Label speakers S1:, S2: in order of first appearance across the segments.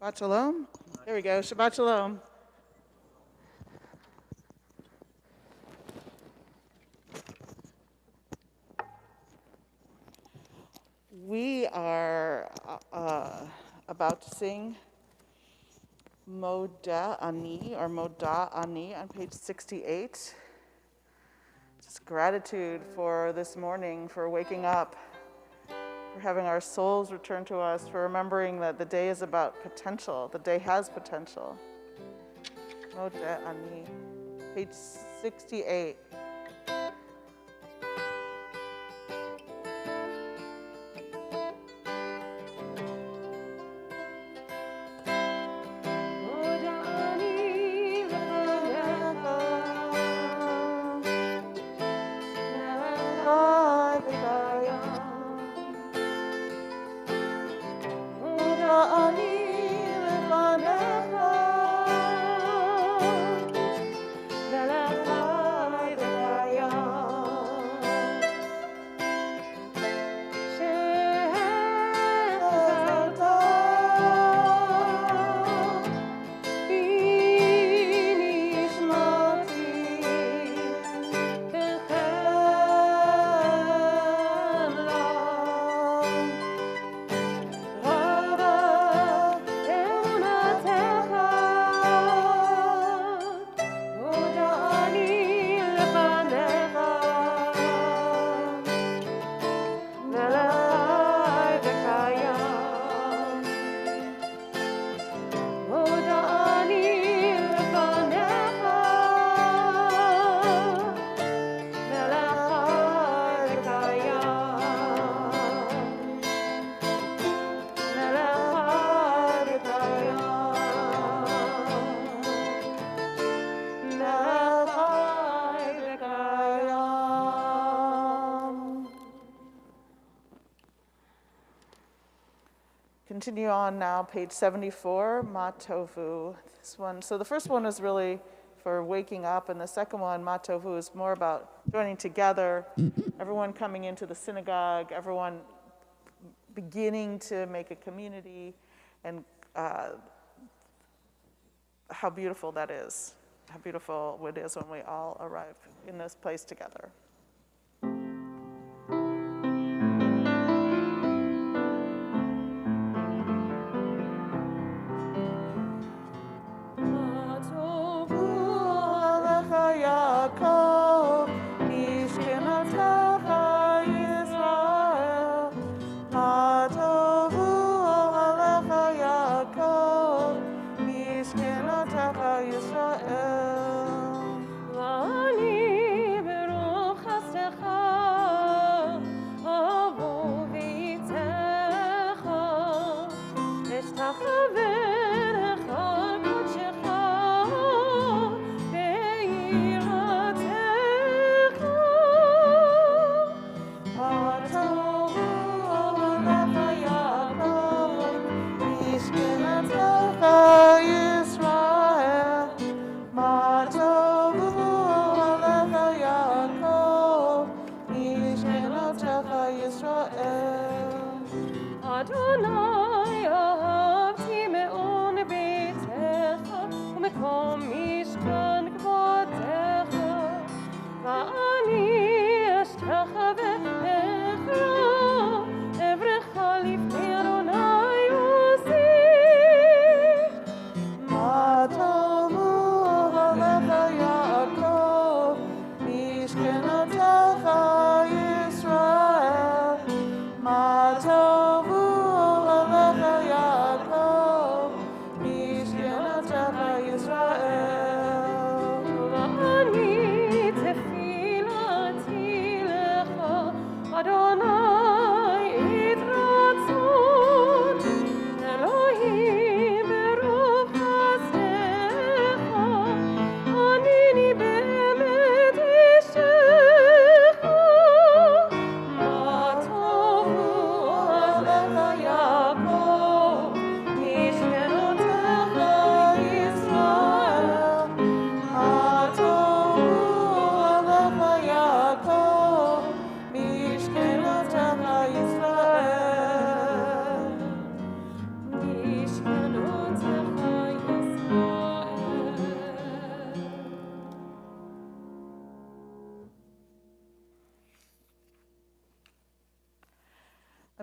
S1: Shabbat Shalom. There we go. Shabbat Shalom. We are about to sing Moda Ani or Moda Ani on page 68. Just gratitude for this morning, for waking up, for having our souls return to us, for remembering that the day is about potential. The day has potential. Moda Ani, page 68. Continue on now, page 74, Ma Tovu. This one, so the first one is really for waking up, and the second one, Ma Tovu, is more about joining together, everyone coming into the synagogue, everyone beginning to make a community, and how beautiful that is, how beautiful it is when we all arrive in this place together.
S2: My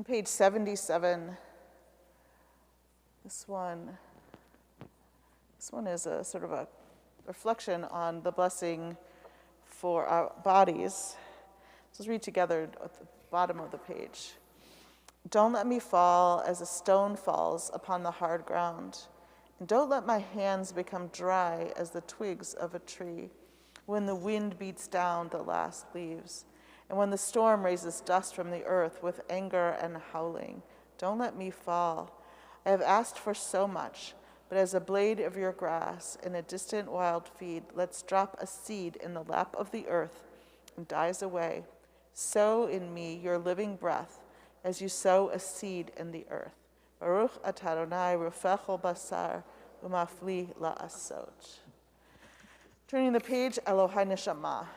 S1: page 77, this one is a sort of a reflection on the blessing for our bodies. Let's read together at the bottom of the page. Don't let me fall as a stone falls upon the hard ground, and don't let my hands become dry as the twigs of a tree when the wind beats down the last leaves, and when the storm raises dust from the earth with anger and howling. Don't let me fall. I have asked for so much, but as a blade of your grass in a distant wild field, let's drop a seed in the lap of the earth and dies away. Sow in me your living breath as you sow a seed in the earth. Baruch atah Adonai rufecho basar umafli la'asot. Turning the page, Elohai Neshama.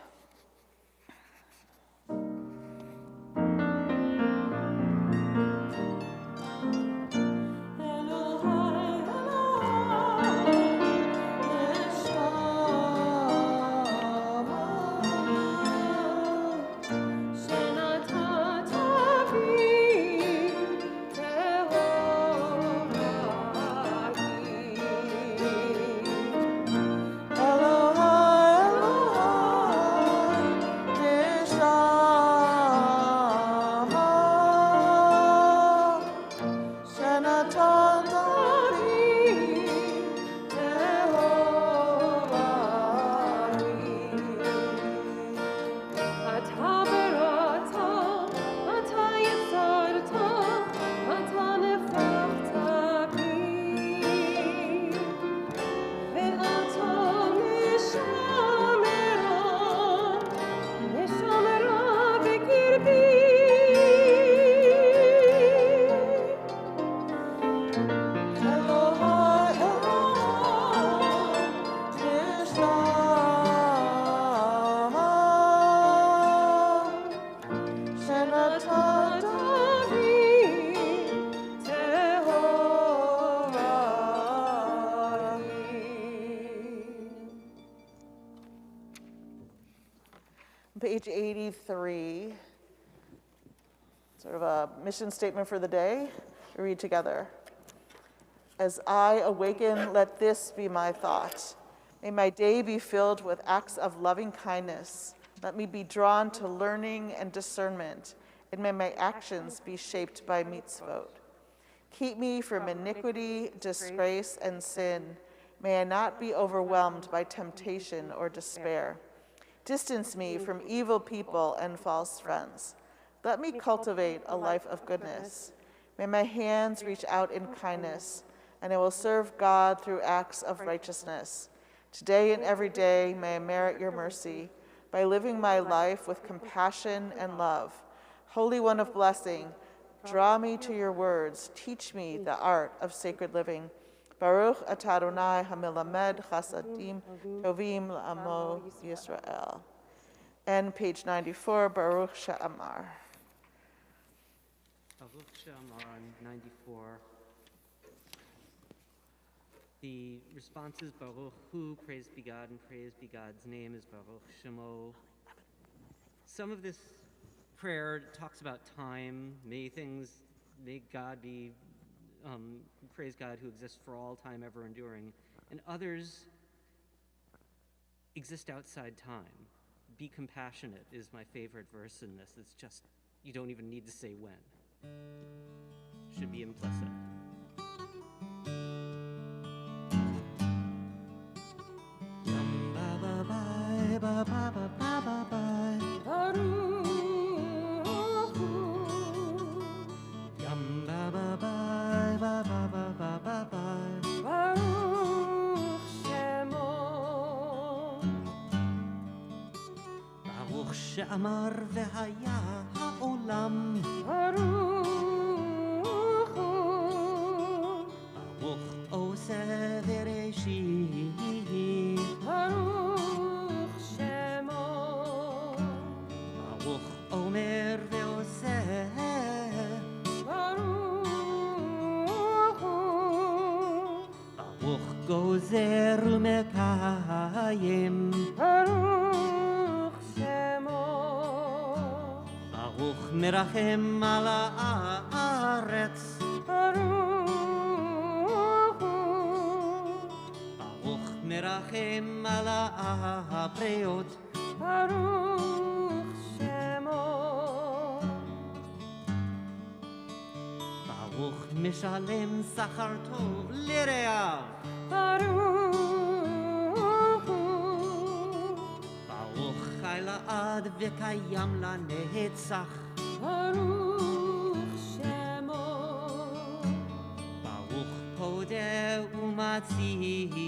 S1: Page 83, sort of a mission statement for the day. We read together. As I awaken, let this be my thought. May my day be filled with acts of loving kindness. Let me be drawn to learning and discernment, and may my actions be shaped by mitzvot. Keep me from iniquity, disgrace, and sin. May I not be overwhelmed by temptation or despair. Distance me from evil people and false friends. Let me cultivate a life of goodness. May my hands reach out in kindness, and I will serve God through acts of righteousness. Today and every day, may I merit your mercy by living my life with compassion and love. Holy One of blessing, draw me to your words. Teach me the art of sacred living. Baruch atah Adonai hamelamed chasadim tovim la'amo Yisrael. And page 94, Baruch She'amar.
S2: Baruch She'amar on 94. The response is Baruch Hu, praise be God, and praise be God's name is Baruch Shemo. Some of this prayer talks about time, may God be, praise God who exists for all time, ever enduring, and others exist outside time. Be compassionate is my favorite verse in this. It's just, you don't even need to say when. Should be implicit.
S3: שאמר והיה העולם
S4: ברוך הוא
S3: ברוך עושה בראשית
S4: ברוך שמו
S3: ברוך אומר ועושה
S4: ברוך הוא
S3: ברוך גוזר ומקיים
S4: ברוך שמו
S3: ברוך מרחם על הארץ,
S4: ברוך הוא,
S3: ברוך מרחם על הבריות,
S4: ברוך שמו,
S3: ברוך משלם שכר טוב לרעיו,
S4: ברוך הוא,
S3: ברוך חי לעד וקיים לנצח,
S4: ברוך שמו,
S3: ברוך פודה ומציל,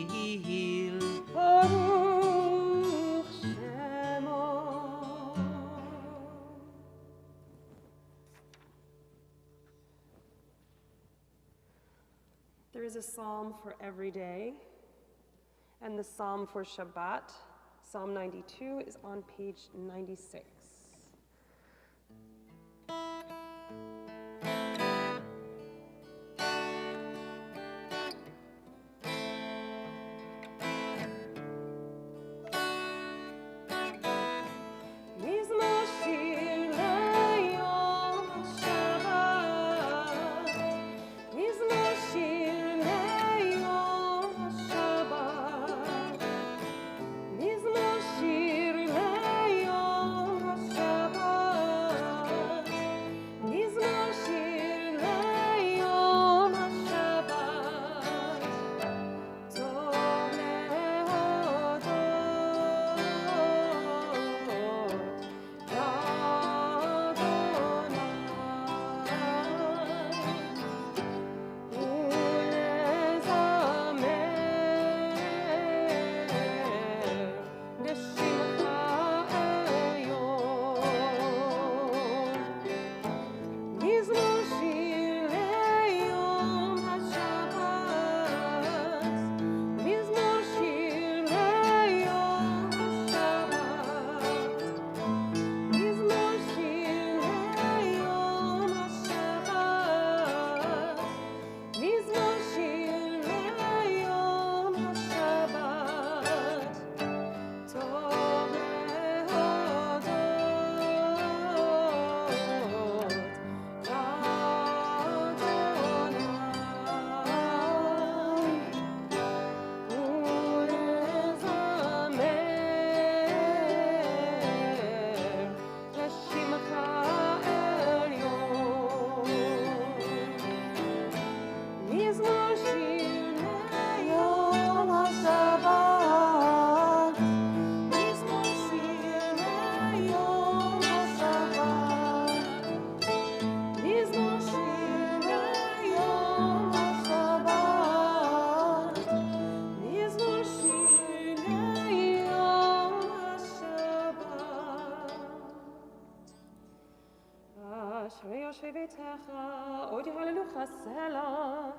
S4: ברוך שמו. There is a psalm for every day, and the psalm for Shabbat, Psalm 92, is on page 96. מזמור שיר ליום השבת, מזמור שיר ליום השבת, מזמור שיר ליום השבת, מזמור שיר ליום השבת, טוב להודות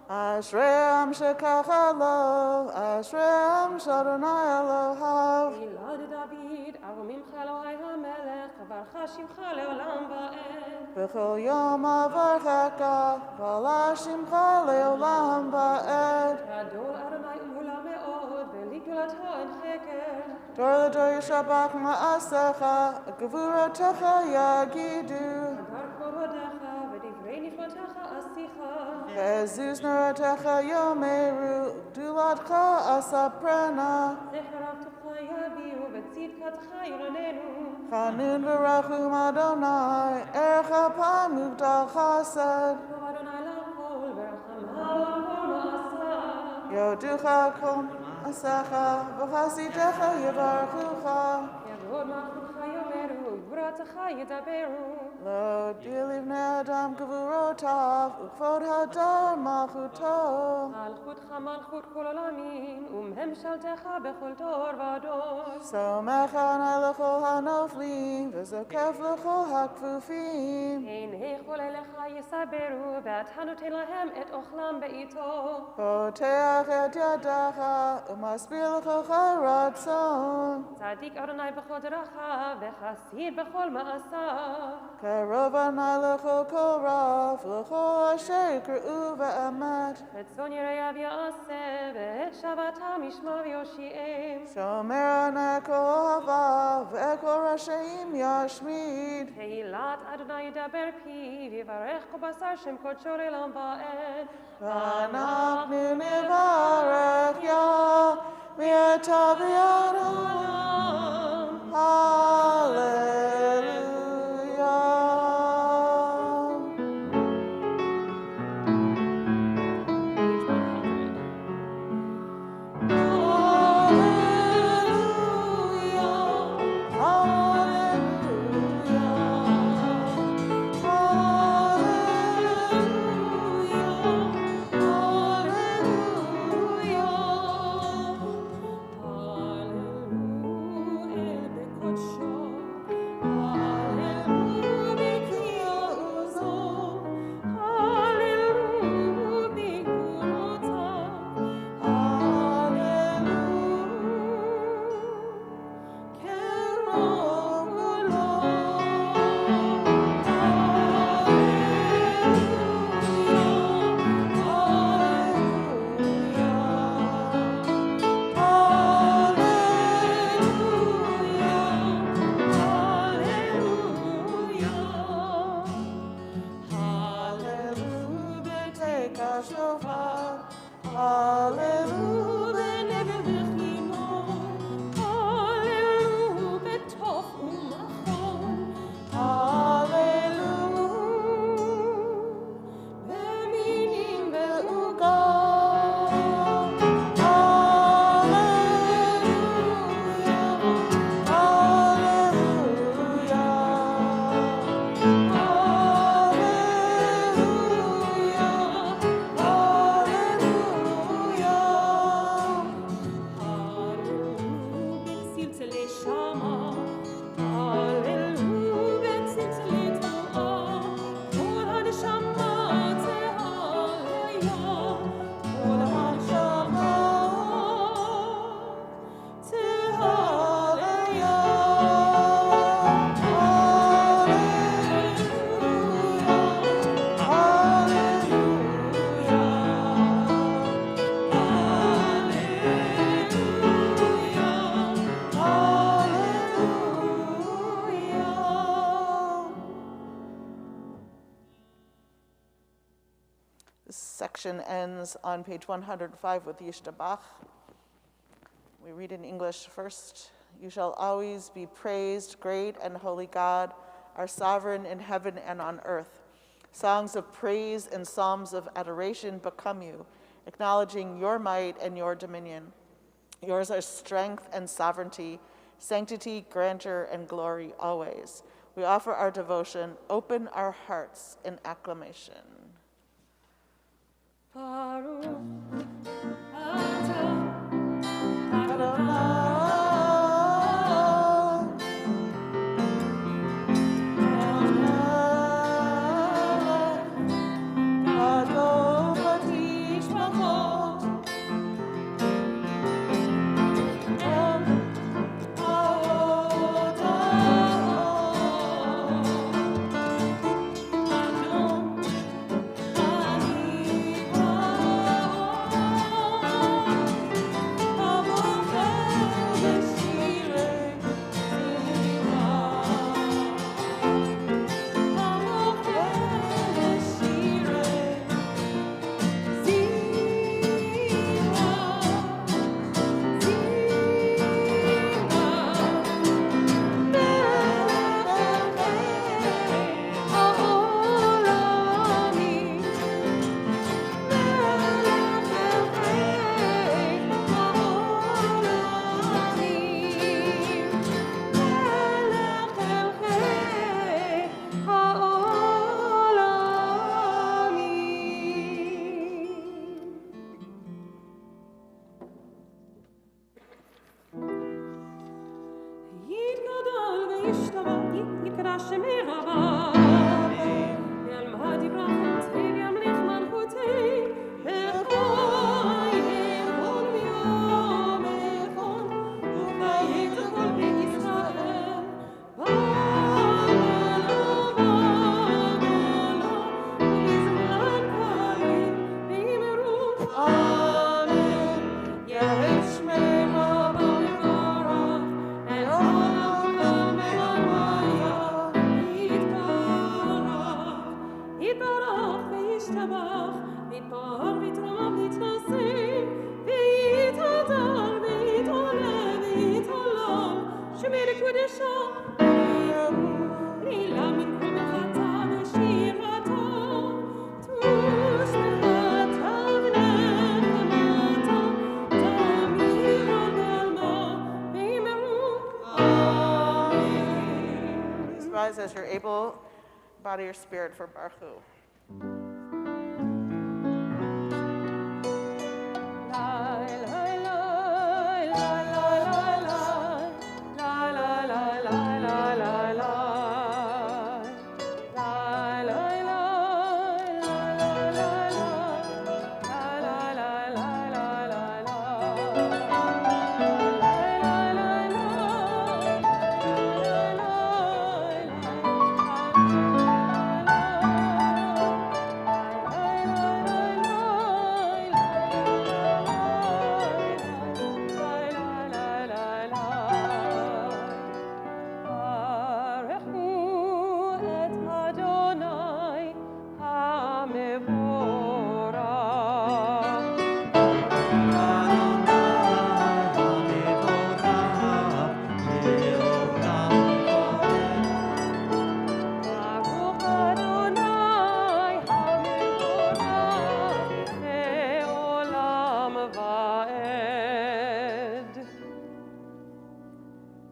S1: Ashream shekachalo, Ashream shadonai Elohav.
S4: גלעד דוד, ארומimcha אלוהי המלך, קברך שמך לעולם ועד.
S1: B'chol yom avarcheka, v'ala shimcha le'olam ba'ed.
S4: גדול אדוני ומהולה מאוד, ולגדולתו אין חקר.
S1: Dor l'dor yishabach ma'asecha, gvurotecha yagidu.
S4: הדר כבודך ודברי נפלותיך אשיך.
S1: Ve'ezuz nerotecha yomeru, gdulatcha asaprena.
S4: זכר אבטחך יביאו, וצדקתך ירננו.
S1: Chanun v'rachum Adonai, ercha pamugdal chesed.
S4: טוב אדוני לכל, ורחמהו על כל מעשיו.
S1: Yoducha kol asecha, v'chasidtecha yivarchucha.
S4: יגוד מלכותך יאמרו, גבורתך ידברו.
S1: Lo dilivnei adam gvurotav, ukvod hadar malchuto.
S4: מלכותך מלכות כל עולמים, וממשלתך בכל דור ודור.
S1: Somecha lechol hanoflim, v'zokef lechol hakfufim.
S4: אין יכול אליך יסברו, ואתה נותן להם את אוכלם בעיתו.
S1: Poteach et yadecha, umaspir lechocha ratzon.
S4: צדיק אדוני בכל דרכיו, וחסיד בכל מעשיו.
S1: קרוב עיני לכל קורב, לכל אשר יקראו באמת.
S4: רצון יראיו יעשה, ואת שבתם ישמע ויושיעם.
S1: שומר עיני כל אוהביו, וכל רשעים ישמיד.
S4: תהילת אדוני ידבר פיו, יברך כל בשר שם קודשו לעולם ועד.
S1: ואנחנו נברך יה, מעתה ועד עולם. הללויה. Section ends on page 105 with Yishtabach. We read in English first. You shall always be praised, great and holy God, our sovereign in heaven and on earth. Songs of praise and psalms of adoration become you, acknowledging your might and your dominion. Yours are strength and sovereignty, sanctity, grandeur, and glory always. We offer our devotion. Open our hearts in acclamation.
S4: Baruch atah
S1: Please rise as you're able, body or spirit for Baruch Hu.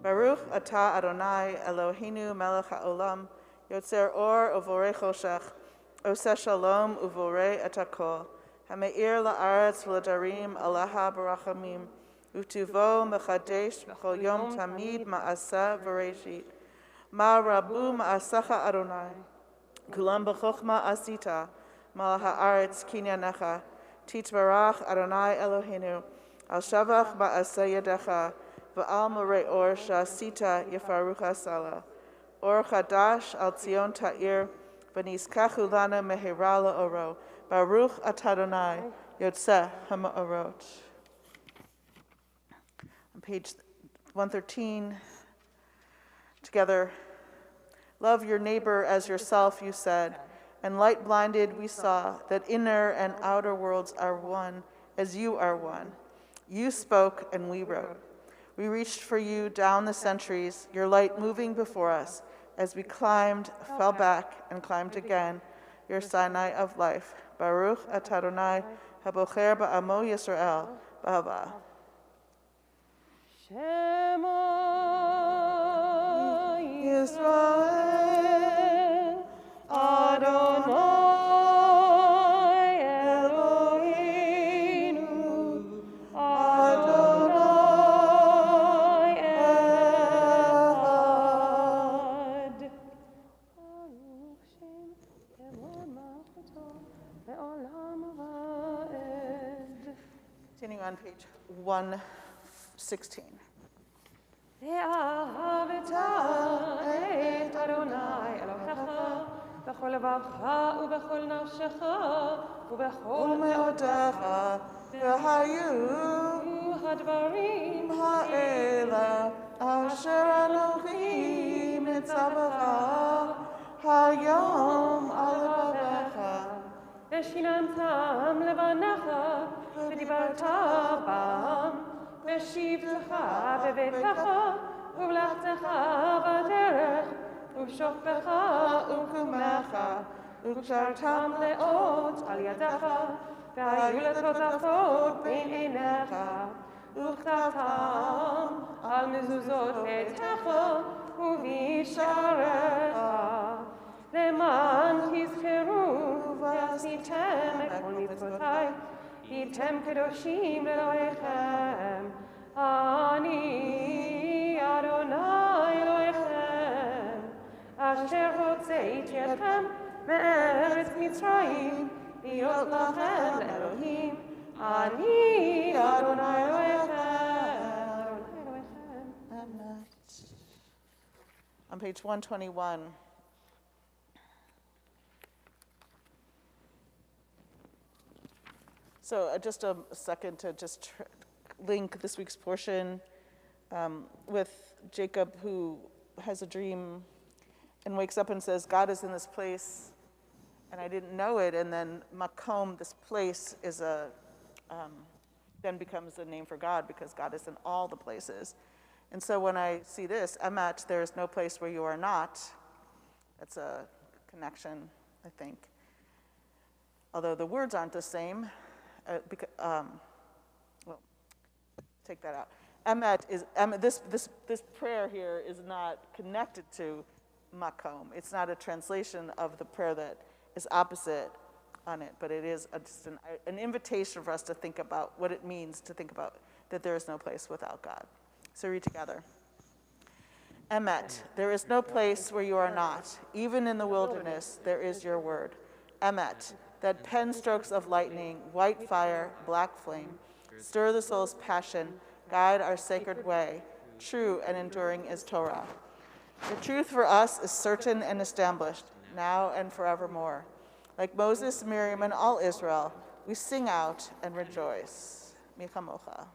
S1: Baruch atah Adonai Eloheinu melech haolam, yotzer or uvorei choshech, oseh shalom uvorei et hakol, hameir la'aretz v'ladarim alaha barachamim, utuvo mechadesh b'chol yom tamid ma'aseh v'reishit, ma rabu ma'asecha Adonai, kulam b'chochma asita, malach ha'aretz kinyanecha, titbarach Adonai Eloheinu, al shavach ma'aseh yadecha, Va'al Moreor Shasita Yefarucha Sala, Or Chadash Al Tzion Ta'ir, V'nizkachu Lana Mehira La'oro, Baruch Atadonai, Yotzeh HaMa'orot. On page 113, together, love your neighbor as yourself, you said, and light blinded we saw that inner and outer worlds are one, as you are one. You spoke and we wrote. We reached for you down the centuries, your light moving before us, as we climbed, fell back, and climbed again, your Sinai of life. Baruch atah Adonai, habocher ba'amo Yisrael, ba'ava.
S4: Shema
S1: Yisrael,
S4: Adonai
S1: Continuing on page 116.
S4: ואהבת את אדוני אלוהיך בכל לבבך ובכל נפשך ובכל
S1: מאודך והיו
S4: הדברים
S1: האלה אשר אנוכי מצווך היום על לבבך
S4: ושיננתם לבניך ודיברת בם ושבתך בביתך ובלכתך בדרך ובשוכבך ובקומך וקשרתם לאות על ידך והיו לטוטפות בין עיניך וכתבתם על מזוזות ביתך ובשעריך למען תזכרו ועשיתם את כל מצוותיי הייתם קדושים לאלוהיכם אני אדוני אלוהיכם אשר הוצאתי אתכם מארץ מצרים להיות לכם לאלוהים אני אדוני אלוהיכם
S1: On page 121. So just a second to just link this week's portion with Jacob, who has a dream and wakes up and says, God is in this place, and I didn't know it. And then Makom, this place, is then becomes a name for God because God is in all the places. And so when I see this, emet, there is no place where you are not, that's a connection, I think. Although the words aren't the same, take that out. Emet is, this prayer here is not connected to makom. It's not a translation of the prayer that is opposite on it, but it is just an invitation for us to think about what it means to think about that there is no place without God. So read together. Emet, there is no place where you are not. Even in the wilderness, there is your word. Emet, that pen strokes of lightning, white fire, black flame, stir the soul's passion, guide our sacred way. True and enduring is Torah. The truth for us is certain and established, now and forevermore. Like Moses, Miriam, and all Israel, we sing out and rejoice. Michamocha.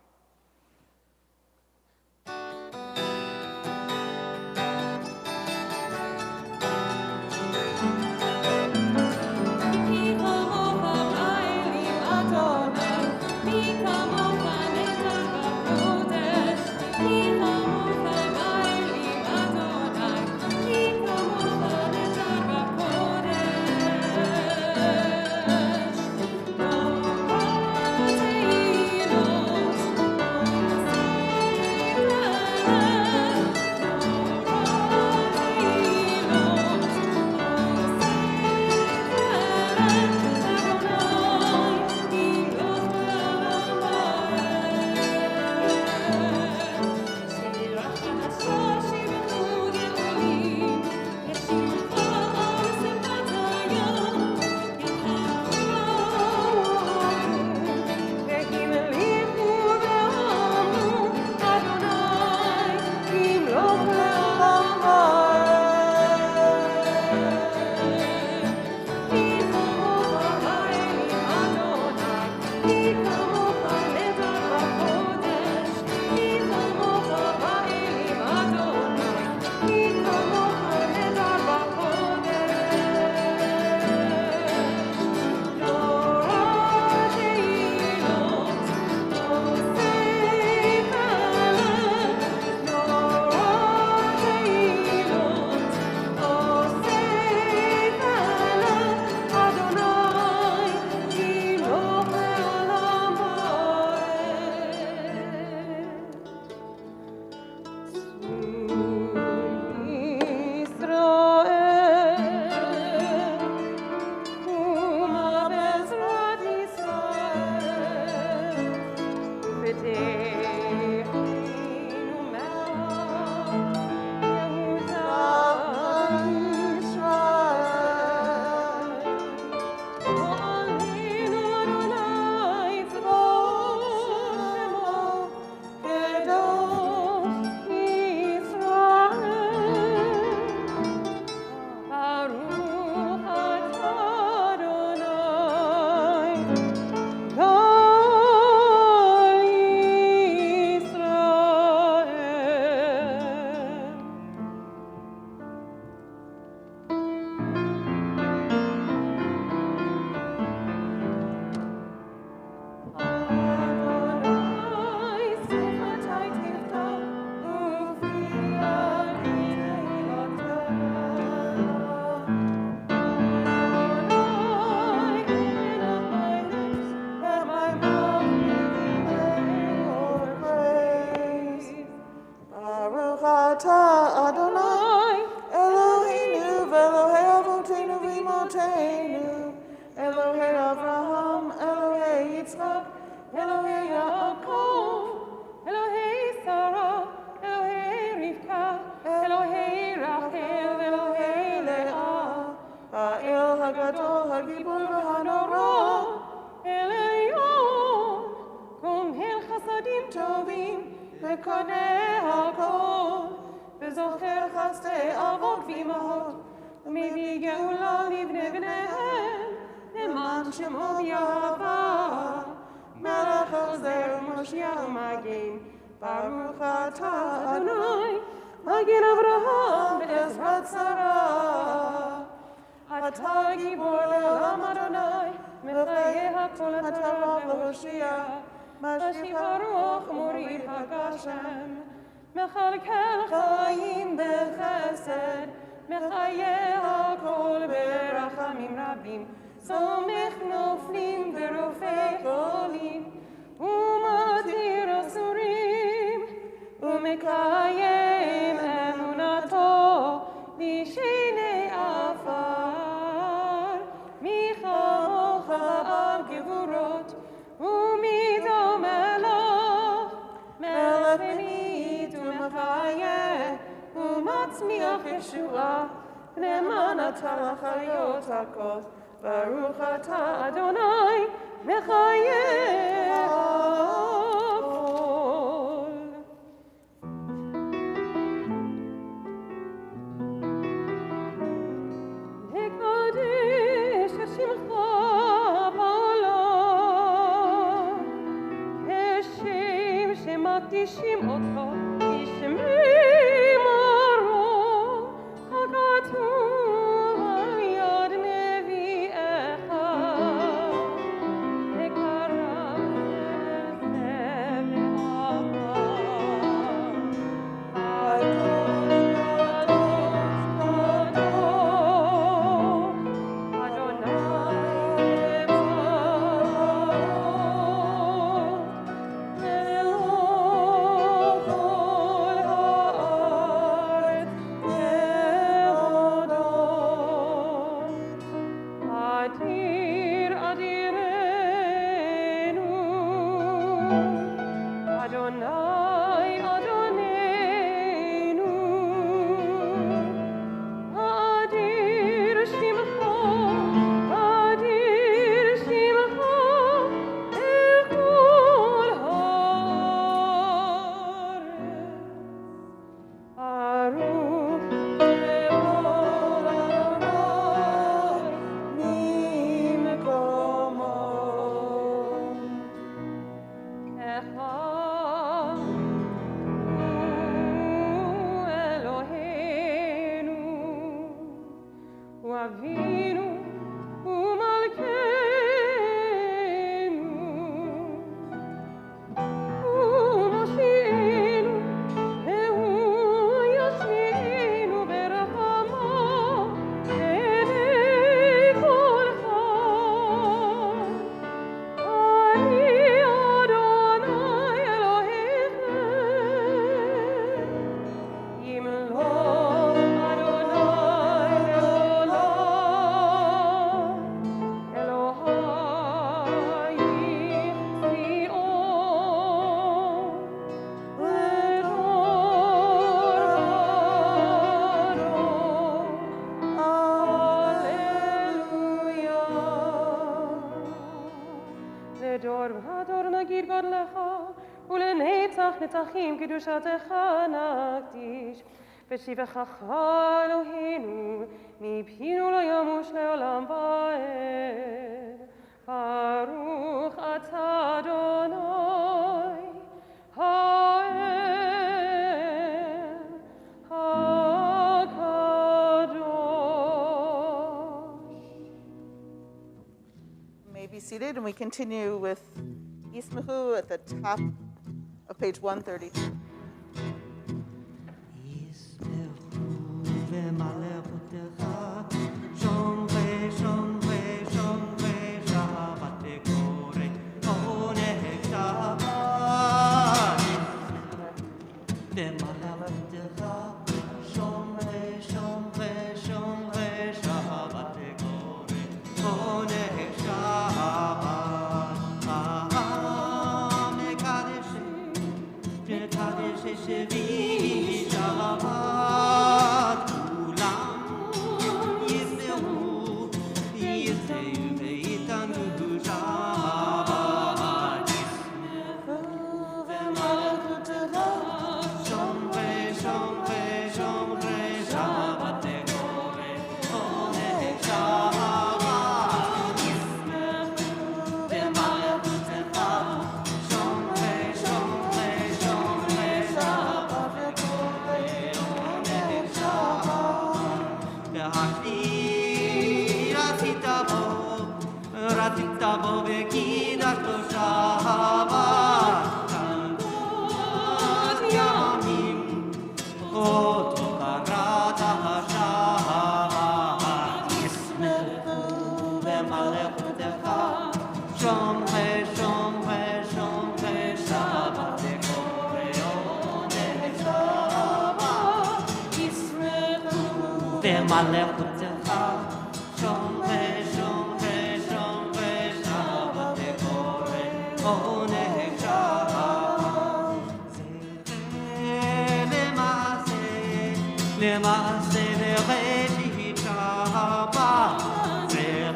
S4: Baruch atah Adonai, Magen Avraham be'ezrat Sarah. Atah gibor le'olam Adonai, mechayeh hakol atah v'hoshia. Mashgiv haruch morid hagashem, מכלכל חיים בחסד, מחיה הכל ברחמים רבים, סומך נופלים ורופא חולים, ומתיר אסורים, ומקיים אמונתו לשני עפר, מי כמוך על גבורות, ומי דומה לו, מלך ממית ומחיה, ומצמיח ישועה, למען אתה לחיות הכל, ברוך אתה אדוני, מחיה הכל. לקדש את שמך בעולם, כשם שמקדישים אותו, ישמרו הכתוב על יד נביאך, וקרב זאב נצחים קדושתך נקדיש, ושיבחך אלוהינו, מפינו לא ימוש לעולם ועד. ברוך אתה אדוני, האל הקדוש.
S1: You may be seated, and we continue with Yismahu at the top of page 132.
S3: Shabbat, במלכותך, שומרי שומרי שומרי שבת וקורא עונג שבת. זכר למעשה בראשית שבת, זכר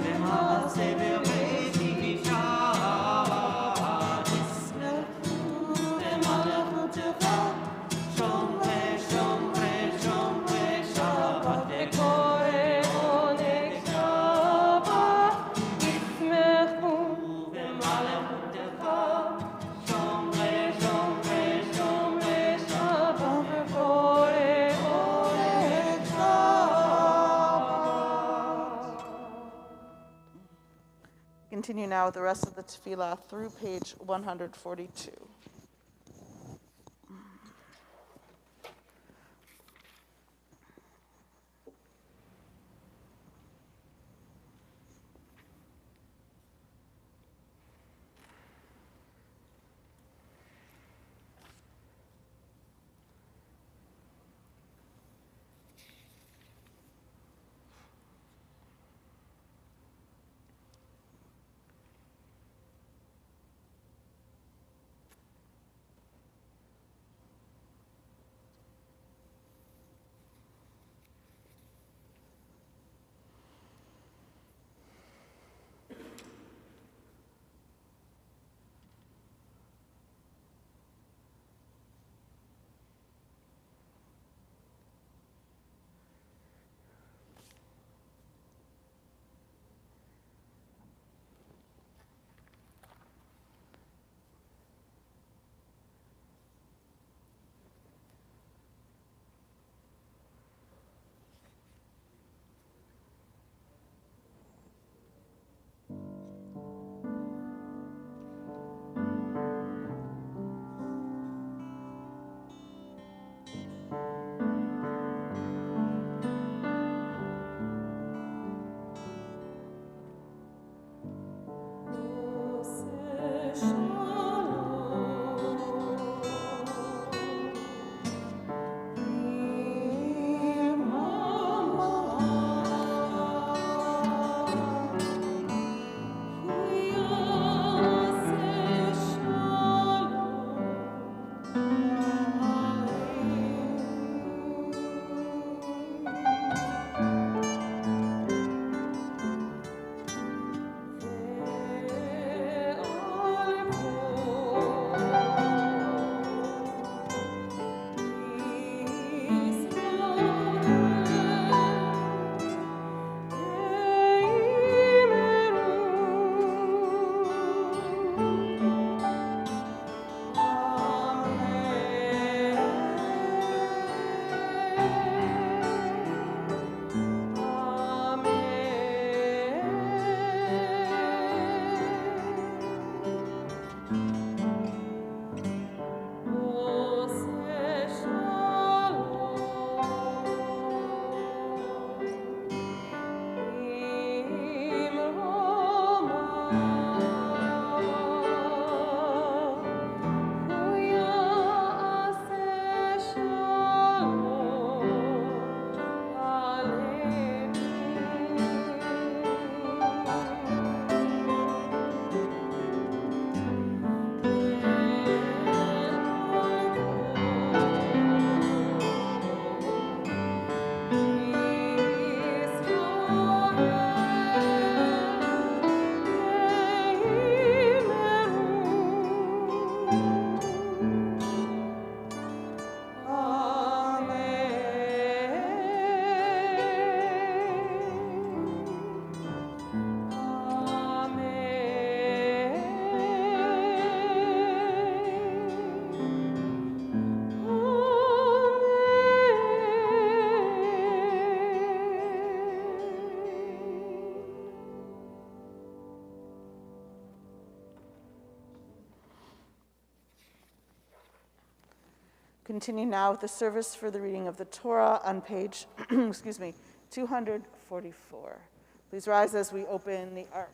S3: למעשה בראשית שבת. ישמחו במלכותך, שומרי שומרי שומרי שבת וקורא עונג שבת. ישמחו במלכותך, שומרי שומרי שומרי שבת וקורא עונג שבת.
S1: Continue now with the rest of the tefillah through page 142. Continue now with the service for the reading of the Torah on page, 244. Please rise as we open the Ark.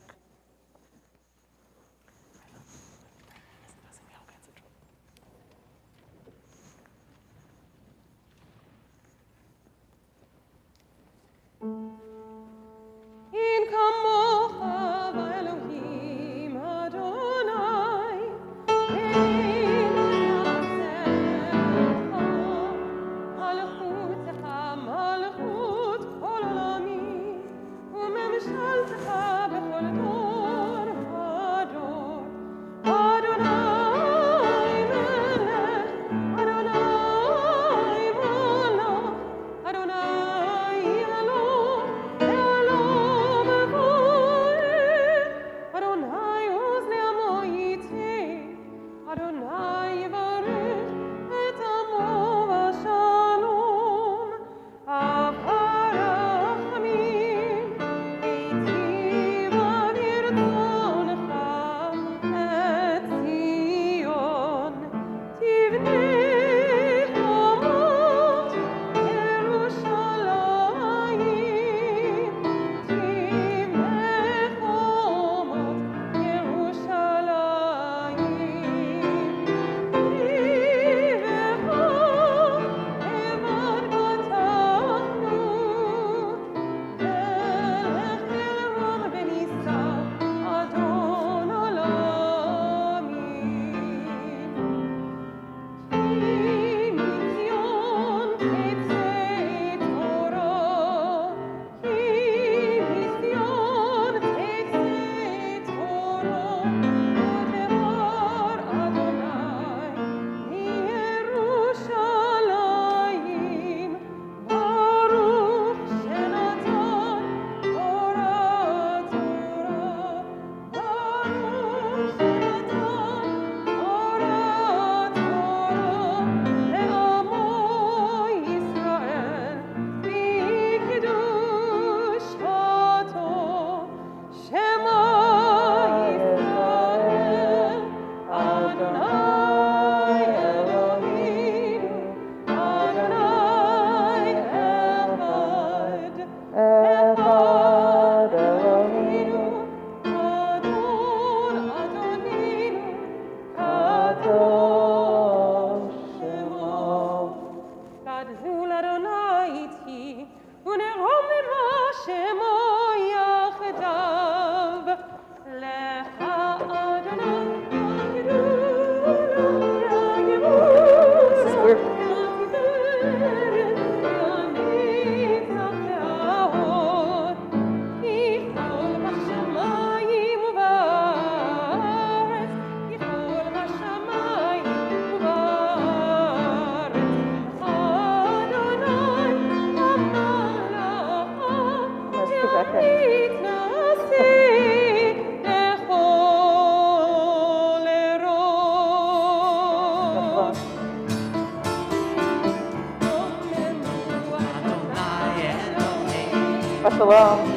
S1: Shalom.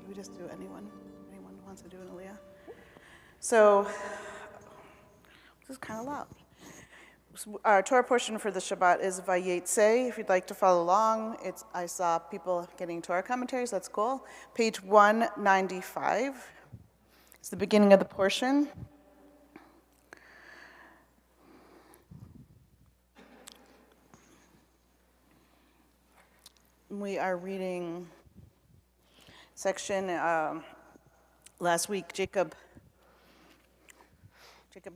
S1: We just do anyone who wants to do an aliyah. So this is kind of loud. Our Torah portion for the Shabbat is Vayetze. If you'd like to follow along, I saw people getting Torah commentaries. That's cool. Page 195. It's the beginning of the portion. We are reading section last week. Jacob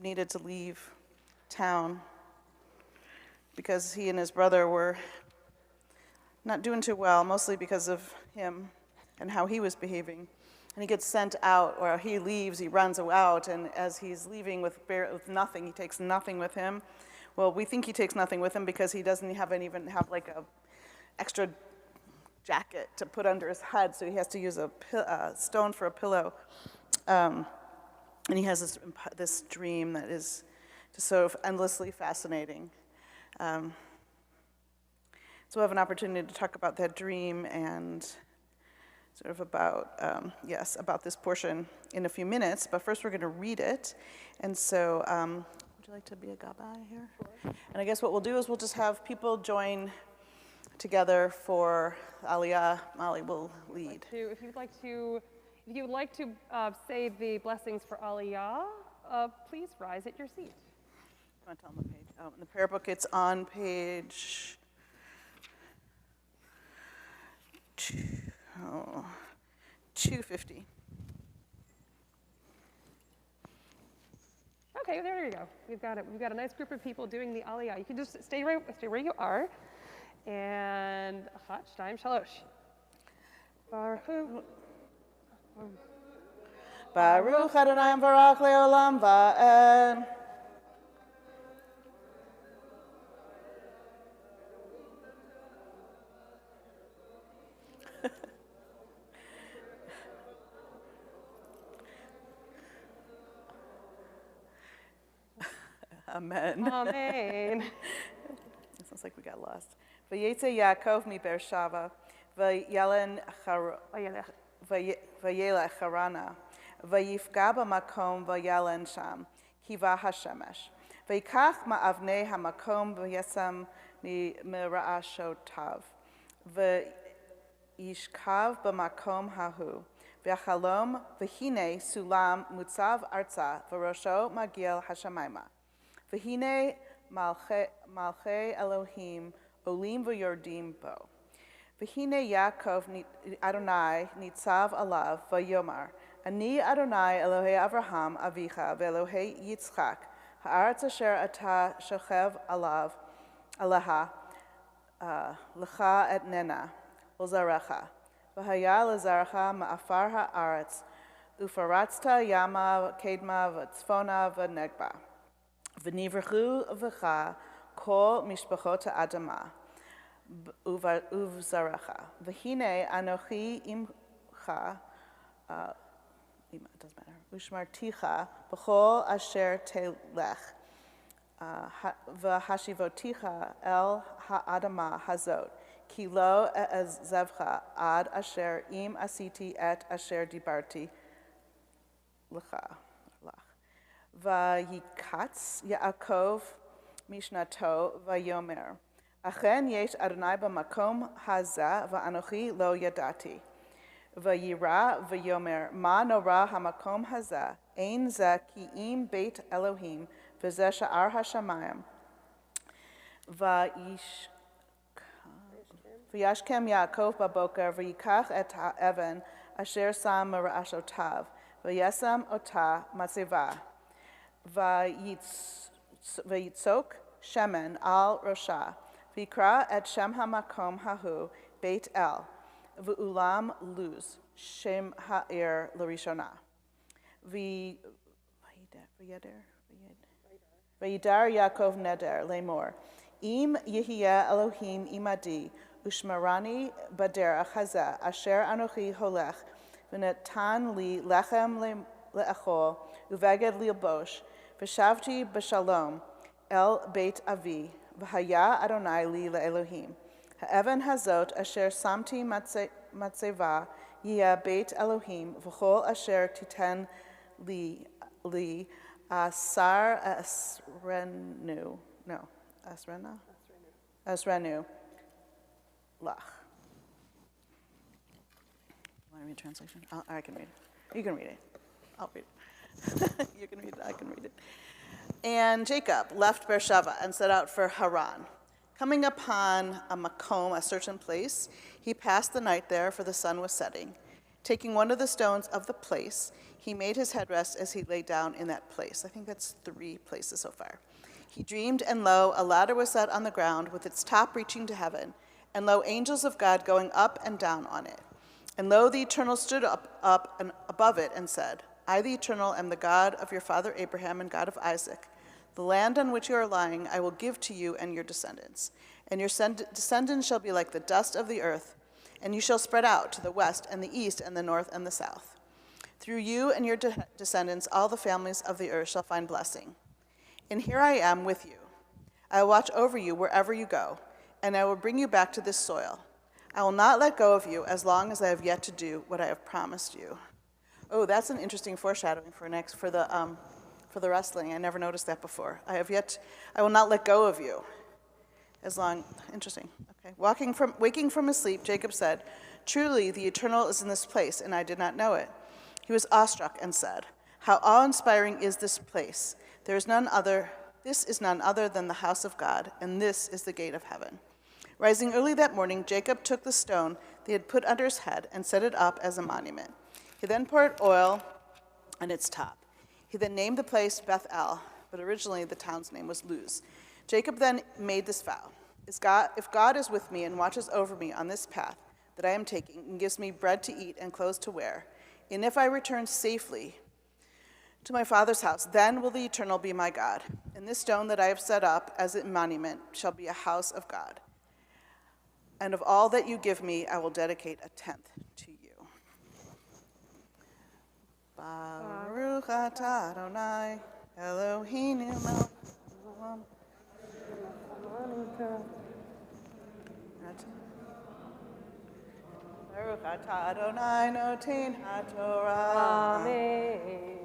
S1: needed to leave town because he and his brother were not doing too well, mostly because of him and how he was behaving. And he gets sent out, or he leaves, he runs out, and as he's leaving with nothing, he takes nothing with him. Well, we think he takes nothing with him because he doesn't even have like a extra jacket to put under his head, so he has to use a stone for a pillow. And he has this dream that is just so endlessly fascinating. So we'll have an opportunity to talk about that dream and sort of about, about this portion in a few minutes, but first we're going to read it. And so, would you like to be a gabbai here? Sure. And I guess what we'll do is we'll just have people join together for Aliyah. Molly will lead.
S4: If you'd like to say the blessings for Aliyah, please rise at your seat.
S1: You want to tell them the page? In the prayer book, it's on page 250.
S4: Okay, there you go. We've got it. We've got a nice group of people doing the Aliyah. You can just stay where you are. And Achat, Shtayim, Shalosh.
S1: Baruch Adonai Barak Leolam Va'ed. Amen.
S4: Amen.
S1: It sounds like we got lost. Vayetze Yaakov mi Beersheva, vayelech Harana, vayifga b'makom vayelen sham, kiva hashemesh. Vayikach ma'avnei hamakom vayesam mira'ashotav, vayishkav b'makom hahu, v'achalom v'hine sulam mutzav arza, v'rosho magiel hashamayma. V'hine malchei Elohim olim v'yordim bo. V'hine Yaakov Adonai nitzav alav v'yomar. Ani Adonai Elohei Avraham avicha v'Elohei Yitzchak ha'aretz asher ata shochev alav alaha lecha etnena uzarecha v'haya lezarecha ma'afar ha'aretz ufaratzta yama kedma v'tzfona v'negba. V'nivrechu v'cha kol mishpachot ha'adama uvzarecha. V'hine anochi imcha, it doesn't matter, ushmarticha b'chol asher telech v'hashivoticha el ha'adama hazot ki lo e'ezevcha ad asher im asiti et asher dibarti lecha. Vayikatz Yaakov Mishnato Vayomer. Achen yesh Adonai b'makom haza va'anochi lo yadati. Vayira Vayomer ma nora hamakom haza ein ze ki im beit Elohim v'zeh sha'ar hashamayim. Vayashkem Yaakov baboker v'yikach et ha'even asher sam mera'ashotav v'yesam ota matzeva. Vayitzok shemen al rosha, v'ikra et shem hamakom hahu beit el, v'ulam luz shem ha'ir l'rishona. Vayidar Yaakov neder lemor, im yehiyeh Elohim imadi, ushmarani baderach hazeh, asher anochi holech, v'netan li lechem le'echol, uveged li'bosh, V'shavti b'shalom el beit avi, v'haya Adonai li le'elohim. Ha'evan hazot asher samti matzeva yia beit Elohim, v'chol asher titen li asar asrenu lach. Want to read a translation? I can read it. You can read it. I'll read it. You can read it, I can read it. And Jacob left Beersheba and set out for Haran. Coming upon a makom, a certain place, he passed the night there, for the sun was setting. Taking one of the stones of the place, he made his headrest as he lay down in that place. I think that's 3 places so far. He dreamed, and lo, a ladder was set on the ground with its top reaching to heaven, and lo, angels of God going up and down on it. And lo, the Eternal stood up and above it and said, I, the Eternal, am the God of your father Abraham and God of Isaac. The land on which you are lying I will give to you and your descendants. And your descendants shall be like the dust of the earth, and you shall spread out to the west and the east and the north and the south. Through you and your descendants all the families of the earth shall find blessing. And here I am with you. I will watch over you wherever you go, and I will bring you back to this soil. I will not let go of you as long as I have yet to do what I have promised you. Oh, that's an interesting foreshadowing for the wrestling. I never noticed that before. I will not let go of you. Interesting. Okay. Waking from his sleep, Jacob said, "Truly, the Eternal is in this place, and I did not know it." He was awestruck and said, "How awe-inspiring is this place? This is none other than the house of God, and this is the gate of heaven." Rising early that morning, Jacob took the stone they had put under his head and set it up as a monument. He then poured oil on its top. He then named the place Beth-El, but originally the town's name was Luz. Jacob then made this vow: "If God is with me and watches over me on this path that I am taking and gives me bread to eat and clothes to wear, and if I return safely to my father's house, then will the Eternal be my God. And this stone that I have set up as a monument shall be a house of God. And of all that you give me, I will dedicate a tenth to you." Baruch atah Adonai Eloheinu melech haolam. Baruch atah Adonai noten haTorah.
S4: Amen.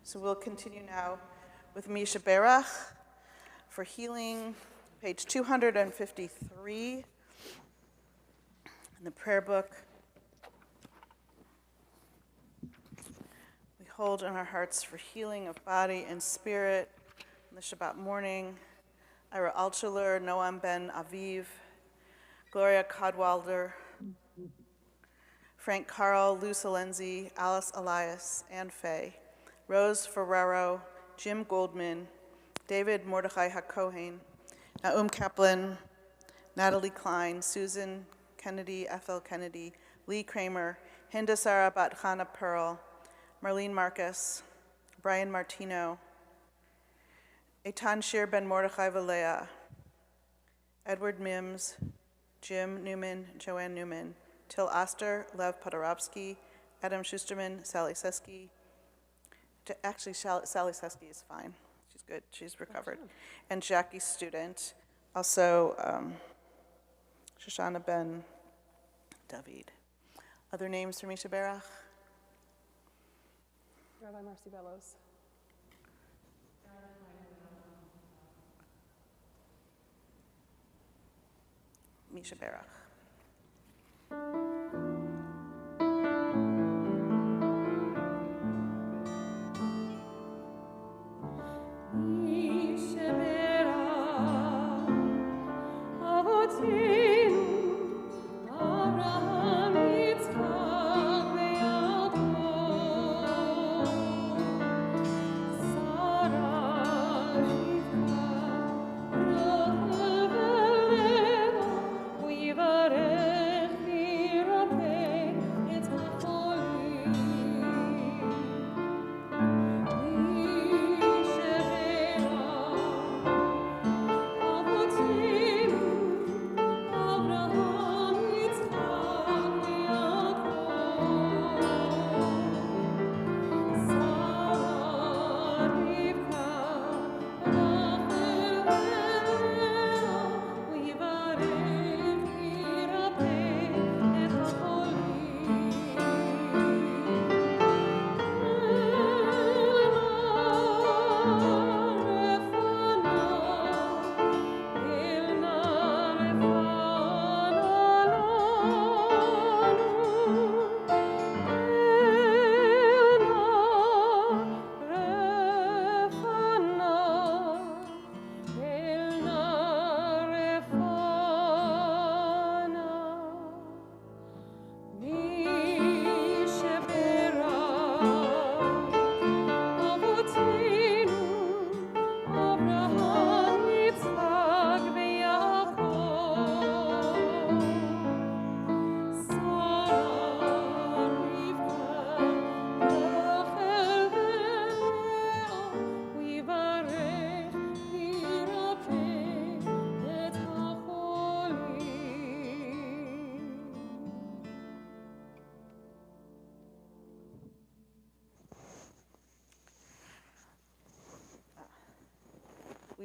S1: So we'll continue now with Misha Berach for healing, page 253 in the prayer book. We hold in our hearts for healing of body and spirit on the Shabbat morning. Ira Altshuler, Noam Ben Aviv, Gloria Codwalder, Frank Carl, Lou Salenzi, Alice Elias, Ann Fay, Rose Ferrero, Jim Goldman, David Mordechai HaKohen, Naum Kaplan, Natalie Klein, Susan Kennedy, Ethel Kennedy, Lee Kramer, Hinda Sarah Bat-Chana Pearl, Marlene Marcus, Brian Martino, Eitan Shir Ben Mordechai Valea, Edward Mims, Jim Newman, Joanne Newman, Till Oster, Lev Podorovsky, Adam Schusterman, Sally Seski. Actually, Sally Seski is fine. She's good. She's recovered. And Jackie's student. Also, Shoshana Ben David. Other names for Misha Berach?
S4: Rabbi Marcy Bellows.
S1: Misha Berach.
S4: Sarah,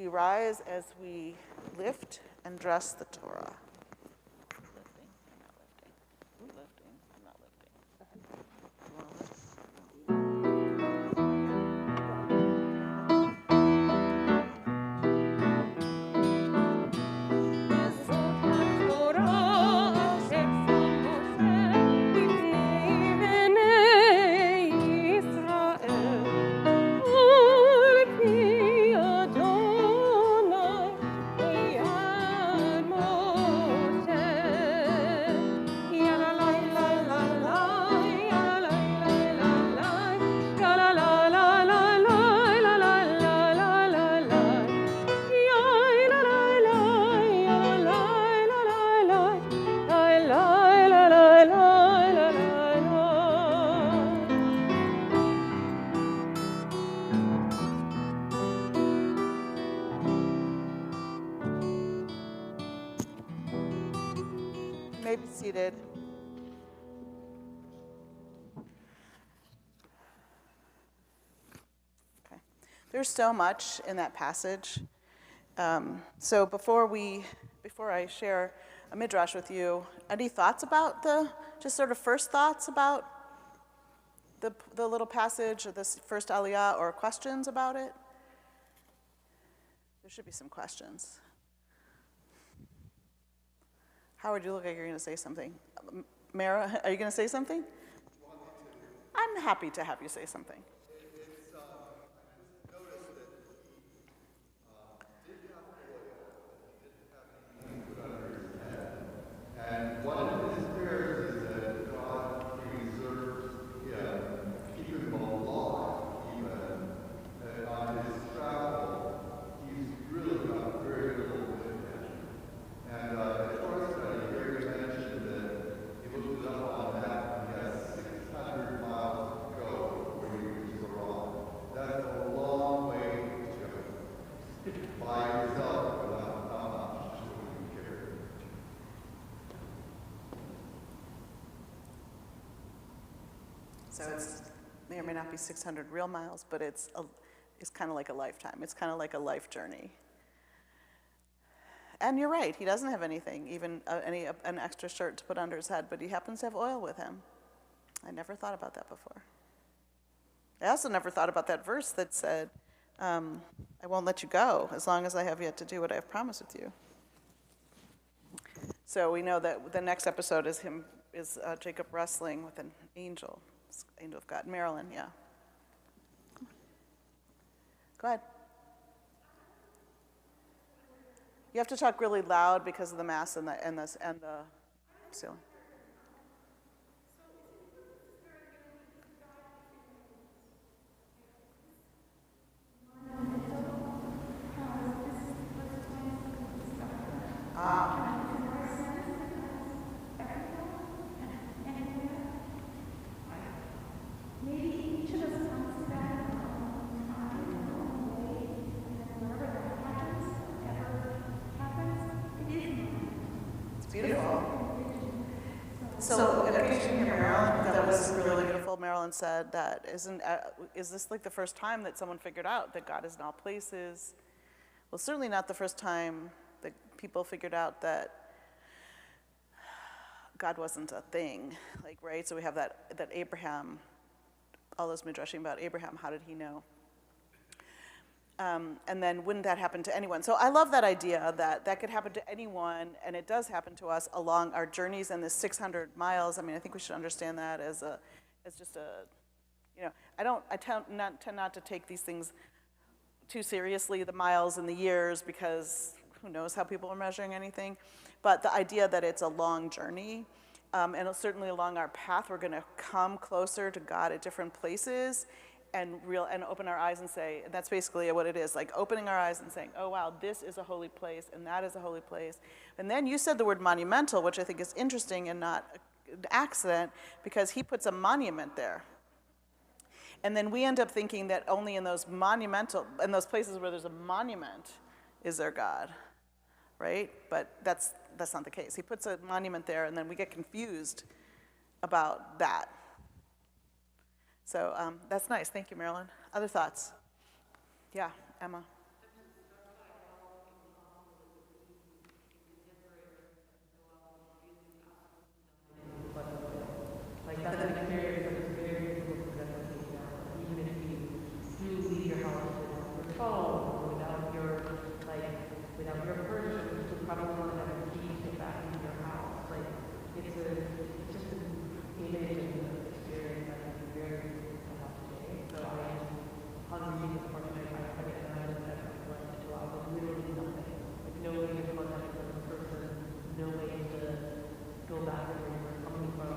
S1: we rise as we lift and dress the Torah. Lifting, I'm not lifting. Lifting, I'm not lifting. You wanna lift? You may be seated. Okay. There's so much in that passage. So before I share a midrash with you, any thoughts about just sort of first thoughts about the little passage or this first aliyah, or questions about it? There should be some questions. Howard, you look like you're going to say something. Mara, are you going to say something? I'm happy to have you say something.
S5: And one of his prayers is that God preserves him, keep him alive, even on his travel. He's really got very little with him. And the Torah study here he mentioned that he looked it up on a map, and he has 600 miles to go before he reaches Iran. That's a long way to go. By yourself, without much to carry.
S1: So it may or may not be 600 real miles, but it's kind of like a lifetime. It's kind of like a life journey. And you're right, he doesn't have anything, even an extra shirt to put under his head, but he happens to have oil with him. I never thought about that before. I also never thought about that verse that said, I won't let you go as long as I have yet to do what I have promised with you. So we know that the next episode is Jacob wrestling with an angel of God. Marilyn, yeah. Go ahead. You have to talk really loud because of the mass and the ceiling. Beautiful. So, in addition to Marilyn, that was really beautiful. Marilyn said that is this like the first time that someone figured out that God is in all places? Well, certainly not the first time that people figured out that God wasn't a thing, like, right? So we have that Abraham, all those midrashim about Abraham. How did he know? And then wouldn't that happen to anyone? So I love that idea that could happen to anyone, and it does happen to us along our journeys and the 600 miles. I mean, I think we should understand that as just a, I tend not to take these things too seriously, the miles and the years, because who knows how people are measuring anything. But the idea that it's a long journey, and certainly along our path, we're going to come closer to God at different places, and open our eyes and say, and that's basically what it is, like opening our eyes and saying, oh wow, this is a holy place, and that is a holy place. And then you said the word monumental, which I think is interesting and not an accident, because he puts a monument there. And then we end up thinking that only in those places where there's a monument is there God, right? But that's not the case. He puts a monument there, and then we get confused about that. So that's nice. Thank you, Marilyn. Other thoughts? Yeah, Emma.
S3: no way to go back to where you're coming from,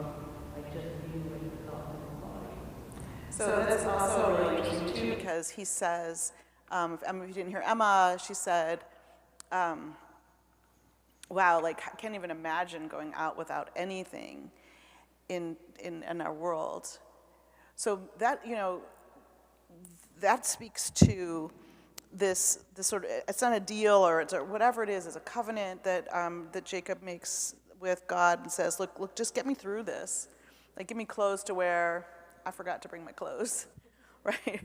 S3: like just being with yourself in the body.
S1: So that's also really interesting too, because he says, if you didn't hear Emma, she said, wow, like I can't even imagine going out without anything in our world. So that, that speaks to this sort of, it's not a deal or it's whatever it is a covenant that that Jacob makes with God and says, look, just get me through this. Like, give me clothes to wear. I forgot to bring my clothes, right?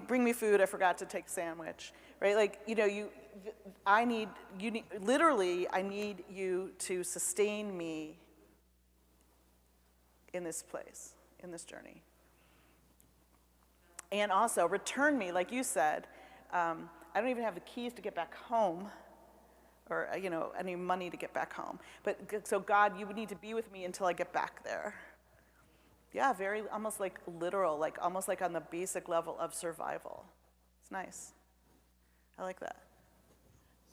S1: Bring me food. I forgot to take a sandwich, right? Like, I need you to sustain me in this place, in this journey. And also return me, like you said. I don't even have the keys to get back home, or any money to get back home. But so God, you would need to be with me until I get back there. Yeah, very almost like literal, like almost like on the basic level of survival. It's nice. I like that.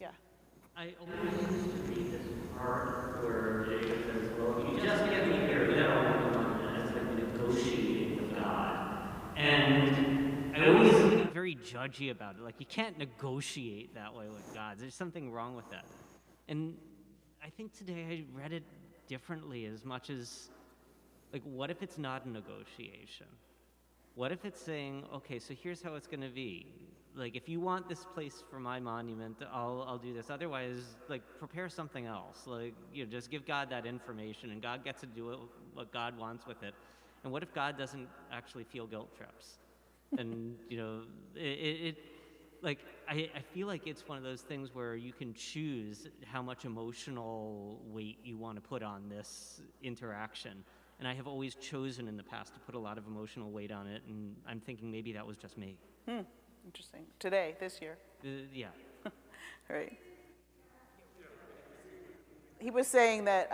S1: Yeah.
S2: I always used to read this
S3: Part where Jacob says, well, if you just get me here, then it's like negotiating with God. And I always
S2: very judgy about it. Like, you can't negotiate that way with God. There's something wrong with that. And I think today I read it differently, as much as, like, what if it's not a negotiation? What if it's saying, okay, so here's how it's going to be. Like, if you want this place for my monument, I'll do this. Otherwise, like, prepare something else. Like, just give God that information, and God gets to do what God wants with it. And what if God doesn't actually feel guilt trips? And, I feel like it's one of those things where you can choose how much emotional weight you want to put on this interaction. And I have always chosen in the past to put a lot of emotional weight on it, and I'm thinking maybe that was just me.
S1: Interesting. Today, this year.
S2: Yeah.
S1: Right. He was saying that